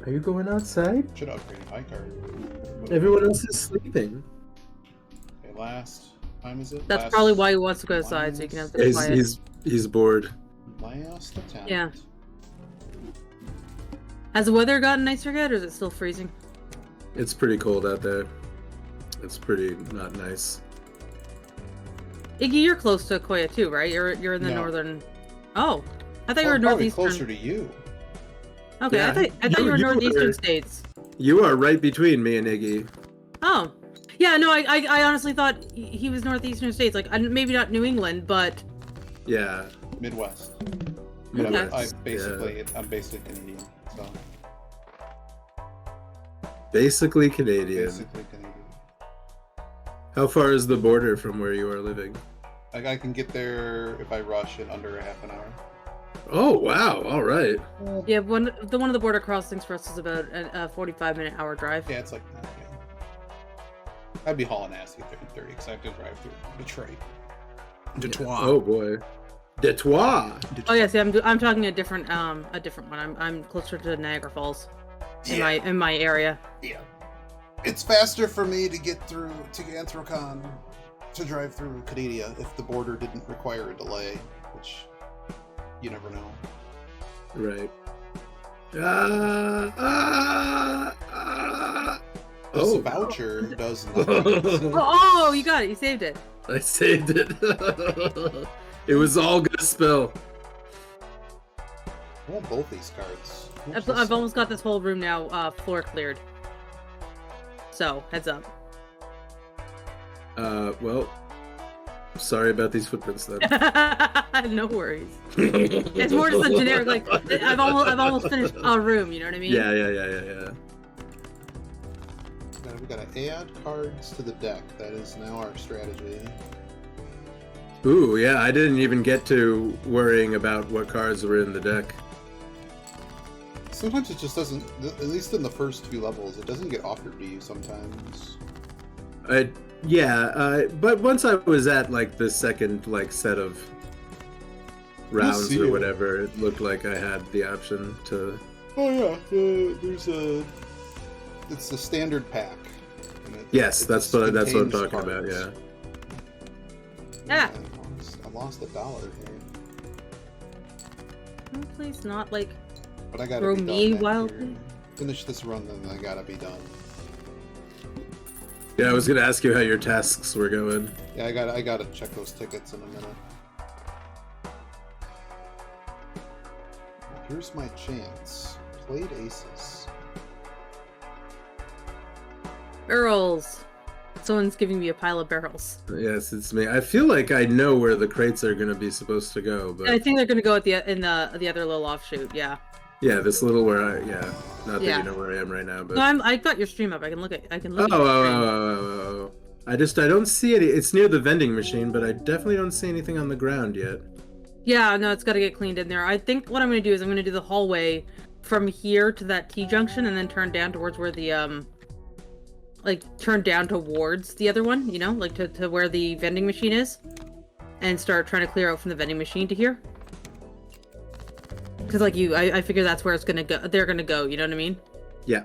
Are you going outside? Should have upgraded high card. Everyone else is sleeping. Okay, last time is it? That's probably why he wants to go outside, so you can have the quiet. He's bored. Last attempt. Yeah. Has the weather gotten nicer yet, or is it still freezing? It's pretty cold out there. It's pretty not nice. Iggy, you're close to Koya too, right? You're in the northern. Oh, I thought you were northeastern. Closer to you. Okay, Yeah. I thought you were northeastern states. You are right between me and Iggy. Oh, yeah. No, I honestly thought he was northeastern states. Like maybe not New England, but Yeah. Midwest. Okay. I'm basically Canadian, so. Basically Canadian. Basically Canadian. How far is the border from where you are living? Like I can get there if I rush in under a half an hour. Oh wow! All right. yeah, one of the border crossings for us is about a 45-minute hour drive. Yeah, it's like that. Yeah. I'd be hauling ass to get there in 30 because I have to drive through Detroit. Detroit. Oh boy. Detroit. Oh yeah, see, I'm talking a different one. I'm closer to Niagara Falls, in my area. Yeah. It's faster for me to get through to Anthrocon to drive through Cadia if the border didn't require a delay, which you never know. Right. This voucher does nothing. Oh, you got it. You saved it. I saved it. It was all gonna spill. I want both these cards. I've almost got this whole room now floor cleared. So, heads up. Well, sorry about these footprints then. No worries. It's more just a generic, like, I've almost finished a room, you know what I mean? Yeah. Now we gotta add cards to the deck. That is now our strategy. Ooh, yeah, I didn't even get to worrying about what cards were in the deck. Sometimes it just doesn't, at least in the first 2 levels, it doesn't get offered to you sometimes. But once I was at, like, the second, like, set of rounds or whatever, it looked like I had the option to... Oh yeah, it's a standard pack. Yes, that's what I'm talking cards. about, yeah. Yeah. I lost $1 here. Can you please not, like, But I gotta throw be me done wildly? Finish this run, then I gotta be done. Yeah, I was gonna ask you how your tasks were going. Yeah, I gotta check those tickets in a minute. Here's my chance. Played aces. Barrels. Someone's giving me a pile of barrels. Yes, it's me. I feel like I know where the crates are gonna be supposed to go, but I think they're gonna go at the other little offshoot. Yeah. yeah, this little not that Yeah. you know where I am right now, but No, I got your stream up. I can look at. At your stream. oh. I don't see any. It's near the vending machine, but I definitely don't see anything on the ground yet. Yeah, no, it's got to get cleaned in there. I think what I'm gonna do is I'm gonna do the hallway from here to that T-junction, and then turn down towards where the turn down towards the other one. You know, like to where the vending machine is, and start trying to clear out from the vending machine to here. Because like I figure that's where it's gonna go. They're gonna go. You know what I mean? Yeah.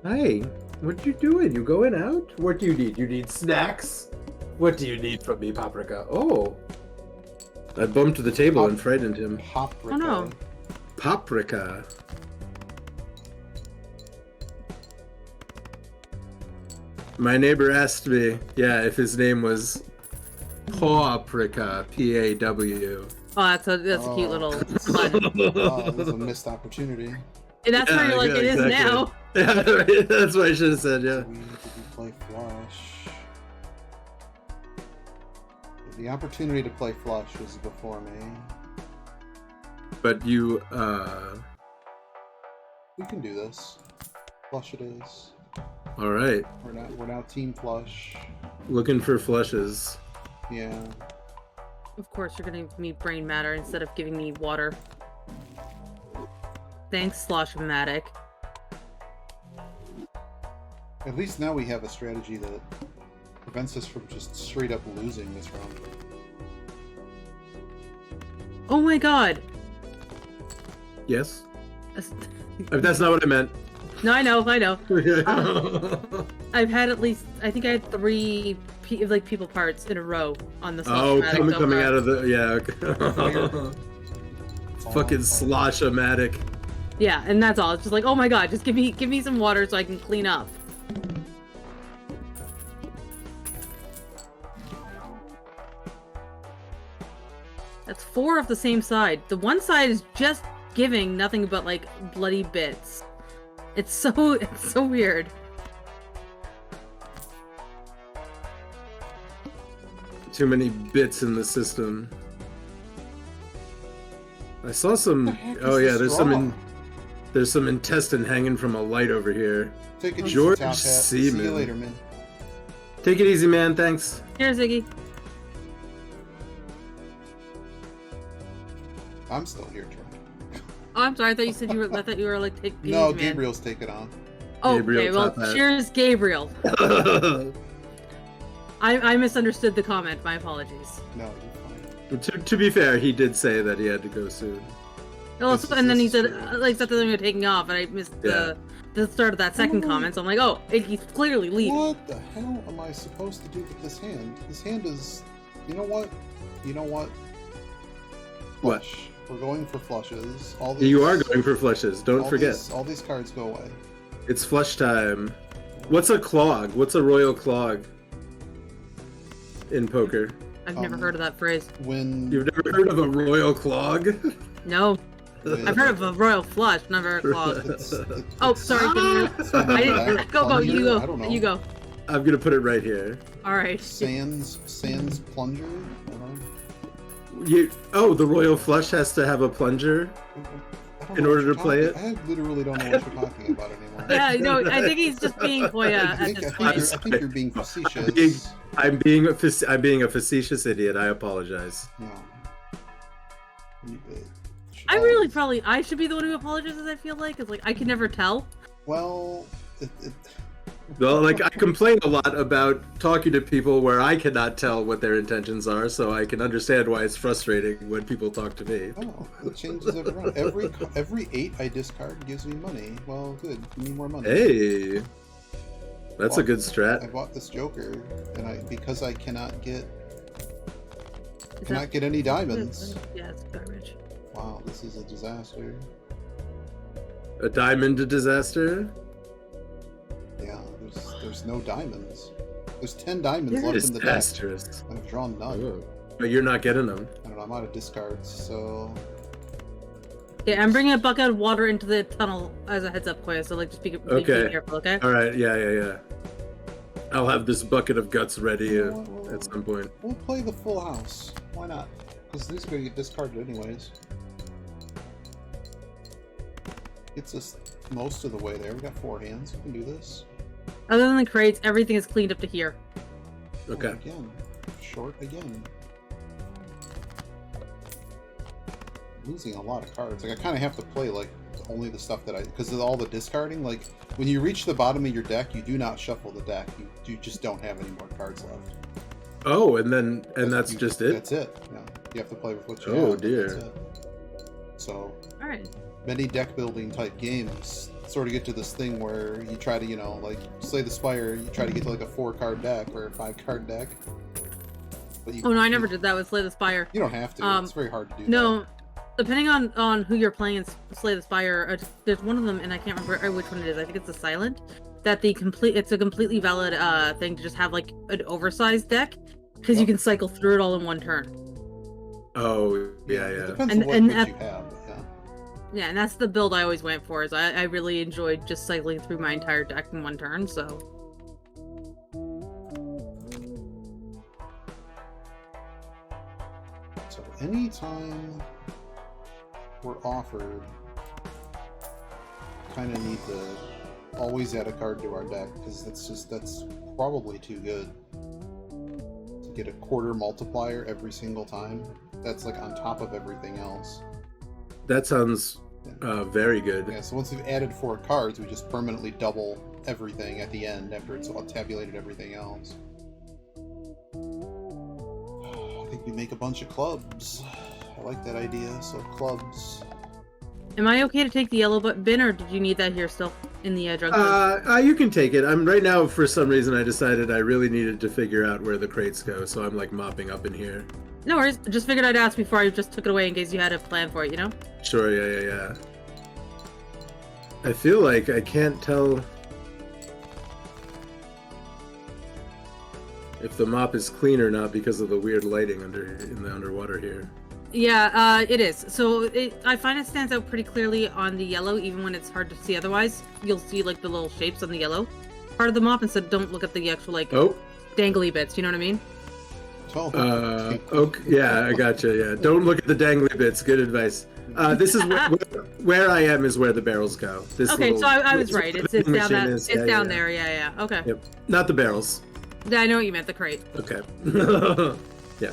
Hey, what you doing? You going out? What do you need? You need snacks? What do you need from me, Paprika? Oh. I bumped the table and frightened him. Paprika. Oh no. Paprika. My neighbor asked me, if his name was Paprika, P-A-W. Oh, that's a cute little pun. Oh, that's a missed opportunity. And that's where you're like, it is now. Yeah, that's what I should have said, yeah. We need to play flush. The opportunity to play flush was before me. But you, We can do this. Flush it is. alright. We're now team flush. Looking for flushes. Yeah. Of course, you're gonna give me brain matter instead of giving me water. Thanks, Slosh-O-Matic. At least now we have a strategy that prevents us from just straight up losing this round. Oh my god! Yes? That's not what I meant. No, I know. I've had at least, I think I had 3 people parts in a row on the Slosh-O-Matic. Coming out of the, okay. Fucking Slosh-O-Matic. Yeah, and that's all. It's just like, oh my god, just give me some water so I can clean up. That's 4 of the same side. The one side is just giving nothing but like bloody bits. It's so weird. Too many bits in the system. I saw some. Oh yeah, there's some intestine hanging from a light over here. Take it George easy, Top Hat. See you Seaman. later, man. Take it easy, man. Thanks. Here, Ziggy. I'm still here, Troy. Oh, I'm sorry. I thought you said I thought you were like taking. No, man. Gabriel's taking on. Oh, Gabriel, okay. Well, Top Hat. cheers, Gabriel. I misunderstood the comment. My apologies. No, you're fine. To be fair, he did say that he had to go soon. Well, This is- and then he this is said, true. like, something about taking off, and I missed the start of that second comment, so I'm like, oh, he's clearly leaving. What the hell am I supposed to do with this hand? This hand is... You know what? What? Flush. We're going for flushes. All these, You are going for flushes. Don't all forget. all these cards go away. It's flush time. What's a clog? What's a royal clog in poker? I've never heard of that phrase. When... You've never heard of a royal clog? No. when- I've heard of a royal flush, never a claw. It's- Oh, sorry. it's when I the didn't. back Go, plunger? you I don't go. know. You go. I'm gonna put it right here. All right. Sans plunger? I don't know. The royal flush has to have a plunger. I don't In know what order you're to play talking- I literally don't know what you're talking about anymore. Yeah, no, I think he's just being Koya I at think, this I point. think you're being facetious. I'm being a facetious idiot. I apologize. No. You- I really probably I should be the one who apologizes. I feel like, 'cause like I can never tell. Well, Well, like I complain a lot about talking to people where I cannot tell what their intentions are, so I can understand why it's frustrating when people talk to me. oh, it changes every round. Every 8 I discard gives me money. Well, good. Give me more money. Hey, that's a good I strat. bought this Joker, and because I cannot get Is cannot get any diamonds. Yeah, it's garbage. Wow, this is a disaster. A diamond disaster. Yeah, there's no diamonds. There's 10 diamonds There left is in the deck. asterisk. I've drawn none. Oh. But you're not getting them. I don't know. I'm out of discards, so Yeah, I'm bringing a bucket of water into the tunnel as a heads up, Koya. So like, just be Okay. careful, okay? All right. Yeah. I'll have this bucket of guts ready You know what, at some point. we'll play the full house. Why not? Because these are going to get discarded anyways. Gets us most of the way there. We got 4 hands. We can do this. Other than the crates, everything is cleaned up to here. Okay. Oh, again. Short again. Losing a lot of cards. Like, I kind of have to play, like, only the stuff that because of all the discarding. Like, when you reach the bottom of your deck, you do not shuffle the deck. You just don't have any more cards left. Oh, and that's just it. That's it. Yeah. You have to play with what you Oh, have. but dear. That's it. So, All right. many deck building type games sort of get to this thing where you try to, like Slay the Spire, you try to get to like a 4-card deck or a 5-card deck. But Oh no, I never did that with Slay the Spire. You don't have to. It's very hard to do. No, depending on who you're playing in Slay the Spire, there's one of them, and I can't remember which one it is. I think it's the Silent. It's a completely valid thing to just have like an oversized deck, because you can cycle through it all in one turn. Oh, yeah. It depends And- on what and goods at- you have. But yeah. Yeah, and that's the build I always went for. Is I really enjoyed just cycling through my entire deck in one turn. So So anytime we're offered, kind of need to always add a card to our deck, because that's probably too good to get a quarter multiplier every single time. That's like on top of everything else. That sounds very good. Yeah, so once we've added 4 cards, we just permanently double everything at the end after it's all tabulated everything else. I think we make a bunch of clubs. I like that idea, so clubs. am I okay to take the yellow bin, or did you need that here still in the drug bin? You can take it. I'm right now. For some reason, I decided I really needed to figure out where the crates go, so I'm like mopping up in here. No worries. Just figured I'd ask before I just took it away in case you had a plan for it. You know. Sure. Yeah. I feel like I can't tell if the mop is clean or not because of the weird lighting in the underwater here. Yeah, it is. So I find it stands out pretty clearly on the yellow, even when it's hard to see otherwise. You'll see like the little shapes on the yellow part of the mop, instead don't look at the actual like dangly bits. You know what I mean? Okay. Yeah, I gotcha. Yeah, don't look at the dangly bits. Good advice. This is where I am. Is where the barrels go. This Okay, little, so I was right. It's down machine that. is. It's Yeah, down yeah. there. Yeah. Okay. Yep. Not the barrels. Yeah, I know what you meant. The crate. Okay. Yeah.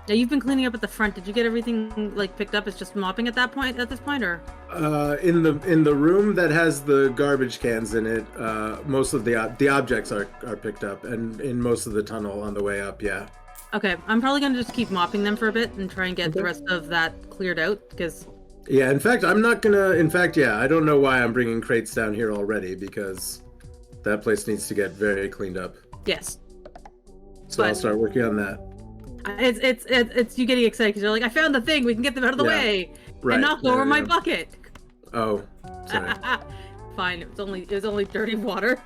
Now you've been cleaning up at the front. Did you get everything like picked up? It's just mopping at this point, or? In the room that has the garbage cans in it, most of the objects are picked up, and in most of the tunnel on the way up, yeah. Okay, I'm probably gonna just keep mopping them for a bit and try and get the rest of that cleared out, because... Yeah, in fact, I'm not gonna... In fact, yeah, I don't know why I'm bringing crates down here already, because that place needs to get very cleaned up. Yes. So I'll start working on that. It's you getting excited because you're like, I found the thing, we can get them out of the way, right. and knock over my bucket. Oh, sorry. Fine, it was only dirty water.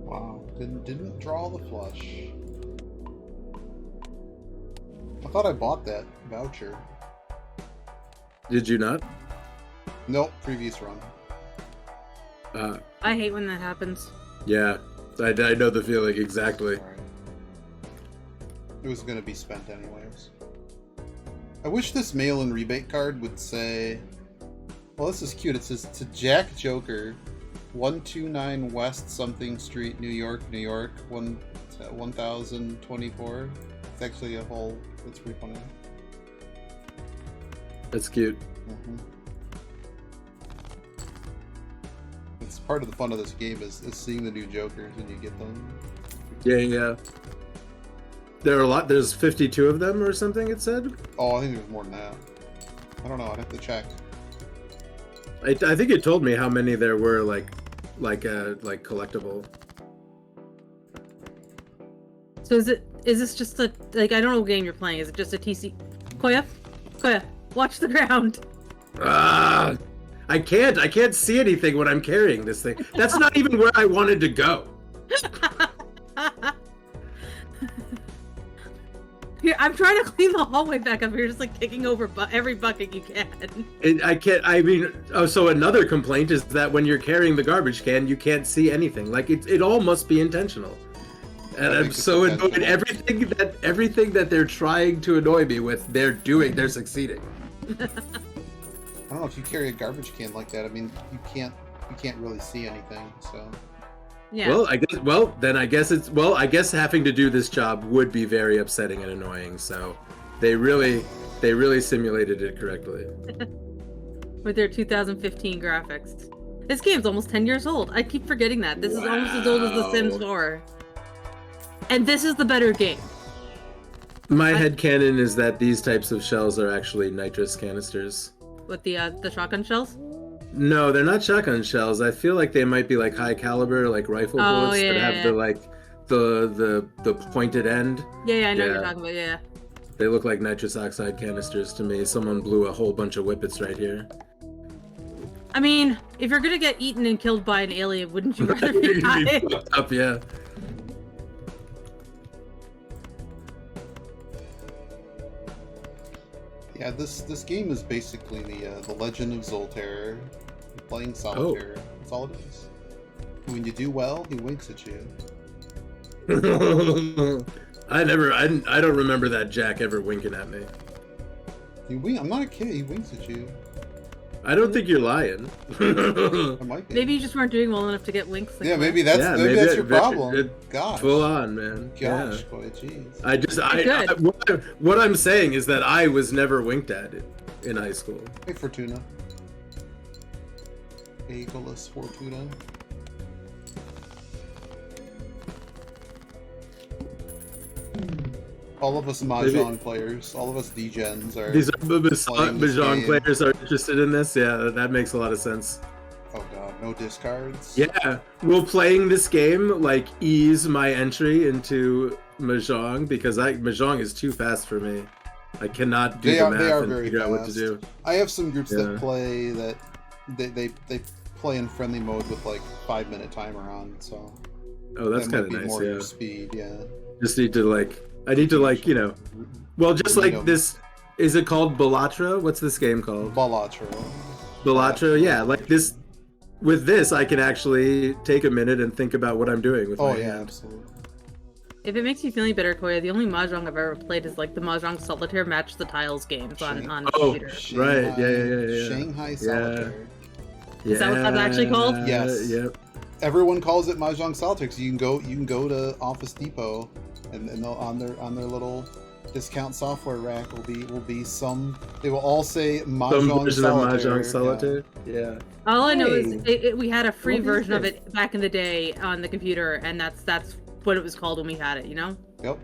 Wow, didn't draw the flush. I thought I bought that voucher. Did you not? Nope, previous run. I hate when that happens. Yeah, I know the feeling exactly. Right. It was going to be spent anyways. I wish this mail-in rebate card would say... Well, this is cute. It says, to Jack Joker, 129 West something Street, New York, 1024. It's actually a whole... It's pretty funny. That's cute. Mm-hmm. It's part of the fun of this game is seeing the new Jokers when you get them. Yeah. There are a lot. There's 52 of them or something, it said? Oh, I think there's more than that. I don't know. I'd have to check. I think it told me how many there were, like collectible. So is this just a, like, I don't know what game you're playing. Is it just a TC? Koya, watch the ground. Ah! I can't see anything when I'm carrying this thing. That's not even where I wanted to go. Here, I'm trying to clean the hallway back up. You're just like kicking over every bucket you can. So another complaint is that when you're carrying the garbage can, you can't see anything. Like it all must be intentional. And I'm so annoyed. Everything that they're trying to annoy me with, they're succeeding. I don't know if you carry a garbage can like that. I mean, you can't really see anything. So. Yeah. Well, I guess having to do this job would be very upsetting and annoying. So, they really simulated it correctly. With their 2015 graphics. This game's almost 10 years old. I keep forgetting that. This is almost as old as The Sims 4. And this is the better game. My headcanon is that these types of shells are actually nitrous canisters. With the shotgun shells? No, they're not shotgun shells. I feel like they might be like high caliber, like rifle bullets that have the pointed end. Yeah, I know what you're talking about. Yeah. They look like nitrous oxide canisters to me. Someone blew a whole bunch of whippets right here. I mean, if you're gonna get eaten and killed by an alien, wouldn't you rather be high? Up, yeah. Yeah, this game is basically the Legend of Zoltar. You're playing solitaire. That's all it is. When you do well, he winks at you. I don't remember that Jack ever winking at me. I'm not a kid. He winks at you. I don't think you're lying. I might be. Maybe you just weren't doing well enough to get winks. Yeah, maybe that's your problem. Gosh. Full on, man. Gosh, yeah. boy, jeez. What I'm saying is that I was never winked at in high school. Hey, Fortuna. Eagleus Fortuna. All of us Mahjong players, all of us degens are... These Mahjong players are interested in this? Yeah, that makes a lot of sense. Oh god, no discards? Yeah, will playing this game, like, ease my entry into Mahjong? Because Mahjong is too fast for me. I cannot do the math and figure out what to do. I have some groups that play that... They play in friendly mode with, like, 5-minute timer on, so... Oh, that's kind of nice, more your speed, yeah. Just need to, like... I need to, like, you know... Well, just like this... Is it called Balatro? What's this game called? Balatro, yeah. Like, this... With this, I can actually take a minute and think about what I'm doing with my hand. Absolutely. If it makes you feel any better, Koya, the only Mahjong I've ever played is, like, the Mahjong Solitaire Match the Tiles games on computer. Right, yeah. Shanghai Solitaire. Yeah. Is that what that's actually called? Yes. Yep. everyone calls it Mahjong Solitaire. So you can go to Office Depot, and they'll, on their little discount software rack will be some. They will all say Mahjong version Solitaire. of Mahjong Solitaire. Yeah. All I know Hey. is we had a free What is version of this? it back in the day on the computer, and that's what it was called when we had it. You know. Yep.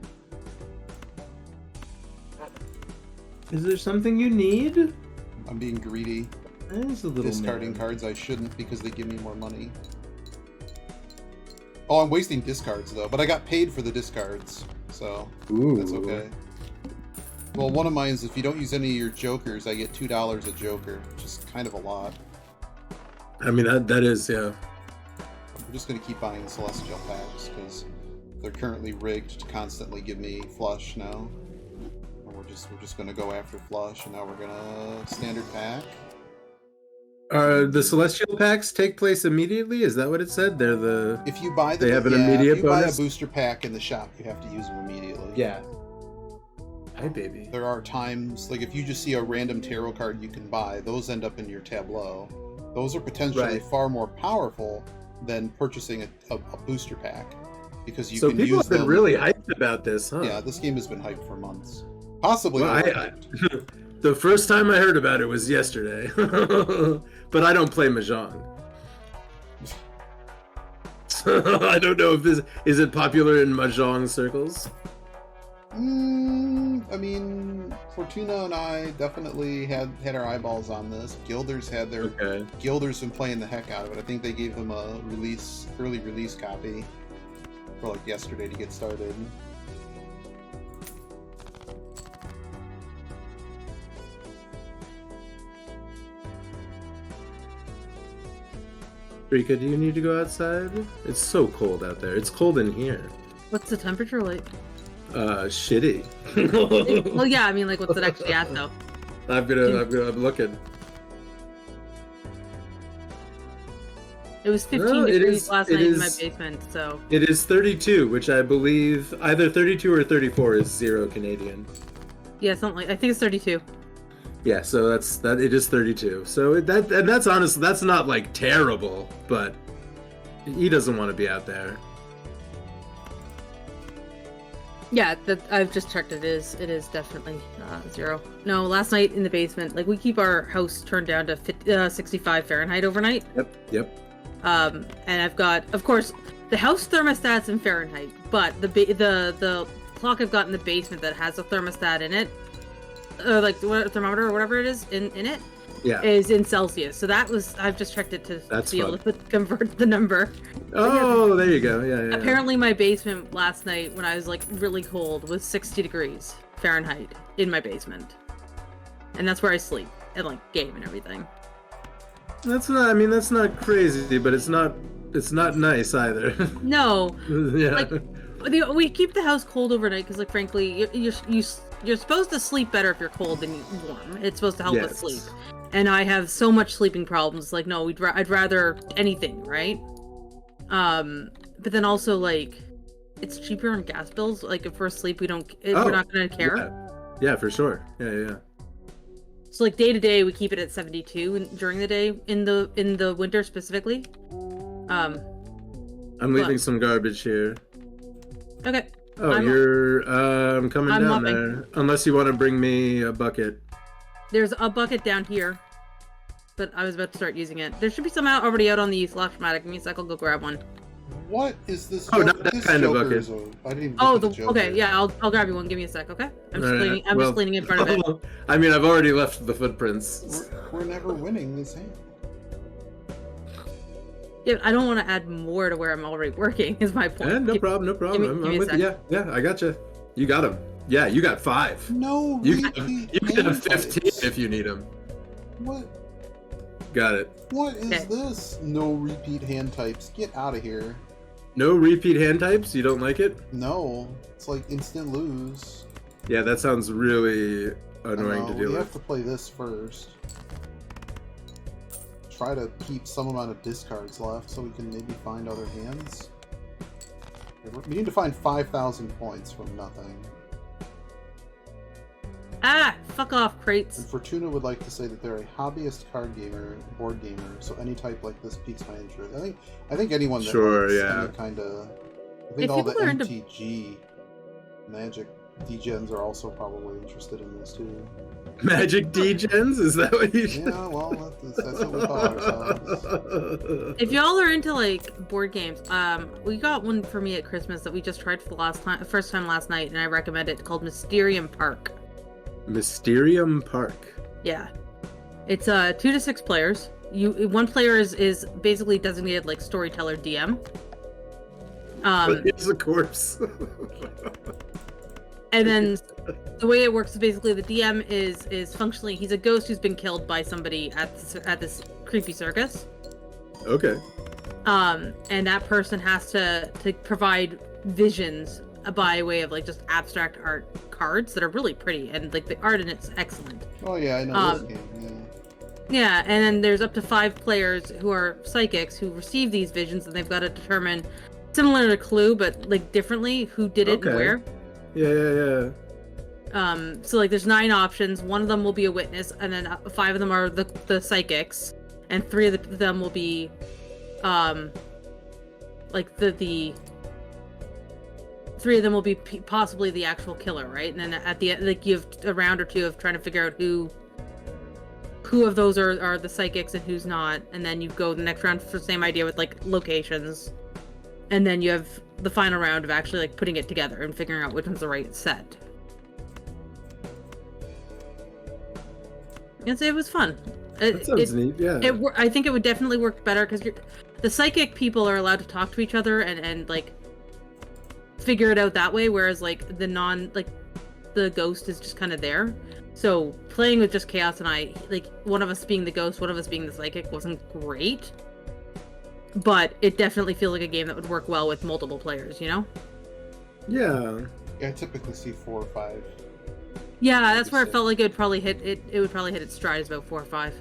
Is there something you need? I'm being greedy. There's a little Discarding man. cards I shouldn't because they give me more money. Oh, I'm wasting discards though, but I got paid for the discards, so Ooh. that's okay. Well, one of mine is if you don't use any of your jokers, I get $2 a joker, which is kind of a lot. I mean, that is, yeah. I'm just going to keep buying Celestial packs because they're currently rigged to constantly give me flush now. And we're just going to go after flush, and now we're going to standard pack. The Celestial packs take place immediately? Is that what it said? They're the... If you buy They have an immediate if you buy a bonus? booster pack in the shop, you have to use them immediately. Yeah. Hi, baby. There are times, like if you just see a random tarot card you can buy, those end up in your tableau. Those are potentially Right. far more powerful than purchasing a booster pack because you So can people use have been them. really hyped about this, huh? Yeah, this game has been hyped for months. Possibly Well, overhyped. The first time I heard about it was yesterday. But I don't play Mahjong. So I don't know if this... Is it popular in Mahjong circles? I mean, Fortuna and I definitely had our eyeballs on this. Gilders had their... Okay. Gilders been playing the heck out of it. I think they gave them a early release copy for like yesterday to get started. Rika, do you need to go outside? It's so cold out there. It's cold in here. What's the temperature like? Shitty. Well, yeah. I mean, like, what's it actually at though? I'm looking. It was 15 No, it degrees is- last it night in my is- basement, so It is 32, which I believe either 32 or 34 is 0 Canadian. yeah, something like I think it's 32. Yeah, so that it is 32. So that's honestly, that's not like terrible, but he doesn't want to be out there. Yeah, I've just checked. It is definitely 0. No, last night in the basement, like we keep our house turned down to 65 Fahrenheit overnight. Yep. And I've got, of course, the house thermostat's in Fahrenheit, but the clock I've got in the basement that has a thermostat in it, like the thermometer or whatever it is in it, Yeah. is in Celsius. So I've just checked it to That's be able to convert the number. Oh, there you go. Yeah. Apparently, my basement last night when I was like really cold was 60 degrees Fahrenheit in my basement, and that's where I sleep and like game and everything. That's not crazy, but it's not nice either. No, Yeah. like we keep the house cold overnight because, like, frankly, you're supposed to sleep better if you're cold than warm. It's supposed to help with Yes. sleep. And I have so much sleeping problems. Like, no, I'd rather anything, right? But then also, like, it's cheaper on gas bills. Like, if we're asleep, we're not gonna care. Yeah, for sure. Yeah. So, like, day to day, we keep it at 72 during the day in the winter specifically. I'm leaving some garbage here. Okay. Oh, I'm you're coming I'm down mopping. there. Unless you want to bring me a bucket. There's a bucket down here, but I was about to start using it. There should be some already out on the Flashmatic. Give me a sec, I'll go grab one. What is this? Oh, not that this kind of Joker bucket. is I didn't even Oh, look at the Joker. okay, yeah, I'll grab you one. Give me a sec, okay? I'm just Alright, cleaning. I'm well- just cleaning in front of it. I mean, I've already left the footprints. We're never winning this hand. Yeah, I don't want to add more to where I'm already working. Is my point. Yeah, no problem. give me I'm a with sec. you. Yeah, I got you. You got him. Yeah, you got 5. No You repeat can have hand 15 types. if you need them. What? Got it. What is Okay. this? No repeat hand types. Get out of here. No repeat hand types? You don't like it? No, it's like instant lose. Yeah, that sounds really annoying to We deal have with. to play this first. Try to keep some amount of discards left so we can maybe find other hands. We need to find 5,000 points from nothing. Ah, fuck off, And crates. Fortuna would like to say that they're a hobbyist card gamer, board gamer, so any type like this piques my interest. I think anyone that Sure, likes yeah. any kind of... I think If all the people are into- MTG Magic Degens are also probably interested in this too. Magic Degens? Is that what you should? Yeah, well, that's what we call ourselves. If y'all are into like board games, we got one for me at Christmas that we just tried for the first time last night, and I recommend it, called Mysterium Park. Mysterium Park. Yeah, it's 2 to 6 players. One player is basically designated like storyteller DM. But it's a corpse. And then the way it works is basically the DM is functionally, he's a ghost who's been killed by somebody at this creepy circus. Okay. And that person has to provide visions by way of like just abstract art cards that are really pretty, and like the art in it's excellent. Oh yeah, I know this game. Yeah. Yeah, and then there's up to 5 players who are psychics who receive these visions, and they've got to determine, similar to Clue but like differently, who did it and where. Yeah. So like there's 9 options. One of them will be a witness, and then 5 of them are the psychics, and 3 of them will be like the 3 of them will be possibly the actual killer, right? And then at the end, like, you have a round or 2 of trying to figure out who of those are the psychics and who's not, and then you go the next round for the same idea with like locations, and then you have the final round of actually like putting it together and figuring out which one's the right set. And it was fun. That sounds neat. Yeah. I think it would definitely work better because the psychic people are allowed to talk to each other and like figure it out that way, whereas like the ghost is just kind of there. So playing with just Chaos and I, like one of us being the ghost, one of us being the psychic, wasn't great. But it definitely feels like a game that would work well with multiple players, you know? Yeah. Yeah, I typically see 4 or 5. Yeah, that's where it felt like it would probably hit its stride, is about 4 or 5.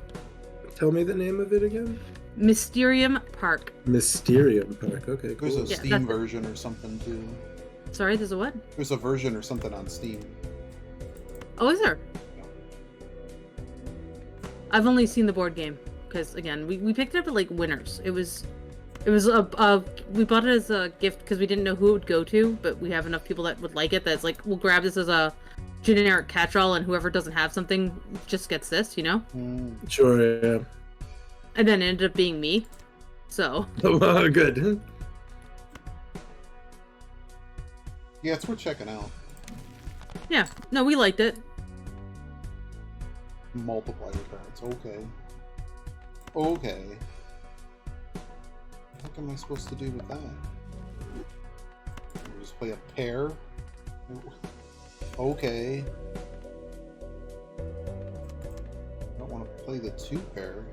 Tell me the name of it again. Mysterium Park. Mysterium Park. Okay, cool. There's a Steam version or something too. Sorry, there's a what? There's a version or something on Steam. Oh, is there? I've only seen the board game because again, we picked it up at like Winners. It was we bought it as a gift because we didn't know who it would go to, but we have enough people that would like it that's like, we'll grab this as a generic catch-all, and whoever doesn't have something just gets this, you know? Sure, yeah. And then it ended up being me. So. Oh, good. Yeah, it's worth checking out. Yeah, no, we liked it. Multiplier cards. Okay. Okay. What am I supposed to do with that? Just play a pair? Okay. I don't want to play the 2 pair.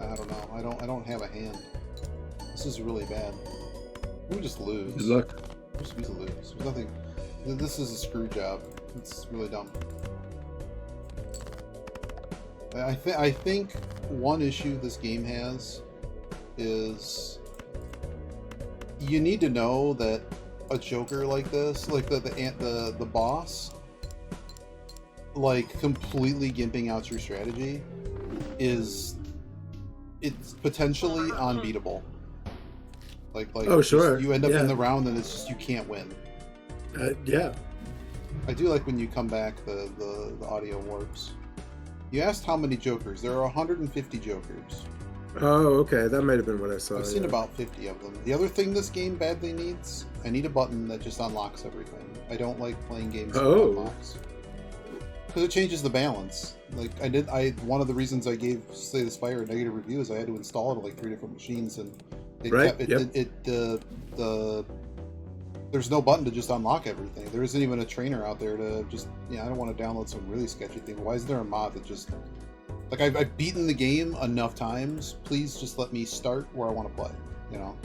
I don't know. I don't have a hand. This is really bad. We just lose. Good luck. We just lose. There's nothing. This is a screw job. It's really dumb. I think one issue this game has is you need to know that a Joker like this, like the boss, like completely gimping out your strategy, it's potentially unbeatable. Like oh sure, you end up in the round and it's just you can't win. Yeah. I do like when you come back, the audio warps. You asked how many Jokers. There are 150 Jokers. Oh, okay. That might have been what I saw. I've seen about 50 of them. The other thing this game badly needs, I need a button that just unlocks everything. I don't like playing games that unlocks. Because it changes the balance. Like, one of the reasons I gave Slay the Spire a negative review is I had to install it on like 3 different machines, and there's no button to just unlock everything. There isn't even a trainer out there to just, I don't want to download some really sketchy thing. Why is there a mod that just, like, I've beaten the game enough times. Please just let me start where I want to play, you know?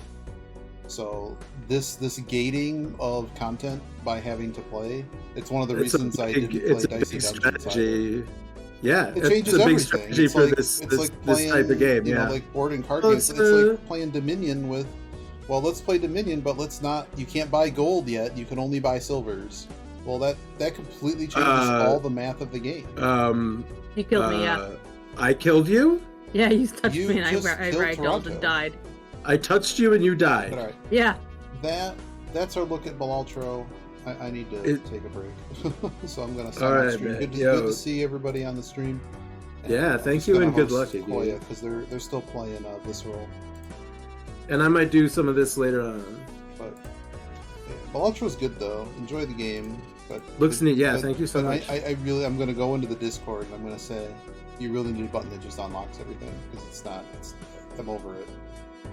So this gating of content by having to play, it's one of the reasons I didn't play Dicey Dungeons either. Yeah, it changes a big everything. strategy It's for like, this playing, type of game, you know, like board and card games. It's like playing Dominion with, well, let's play Dominion, but let's not, you can't buy gold yet, you can only buy silvers. Well, that completely changes all the math of the game. You killed me, yeah. I killed you? Yeah, you touched You me and just I killed ragdolled Toronto. and died. I touched you and you died. But all right, Yeah. that's our look at Balatro. I need to take a break, so I'm gonna sign All off right, stream. man. Good Yo. to see everybody on the stream. Yeah, I'm thank just you gonna and good host luck, Koya again. because they're still playing Visceral. And I might do some of this later on. But yeah, Balatro's good though. Enjoy the game. But Looks neat. Yeah, but- thank you so but much. I'm gonna go into the Discord and I'm gonna say you really need a button that just unlocks everything because it's not. I'm over it.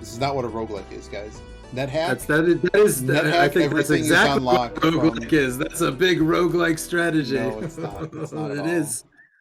This is not what a roguelike is, guys. NetHack. That is NetHack, I think that's everything is exactly what unlocked roguelike from- is. That's a big roguelike strategy. No, it's not. It's not at It all. is.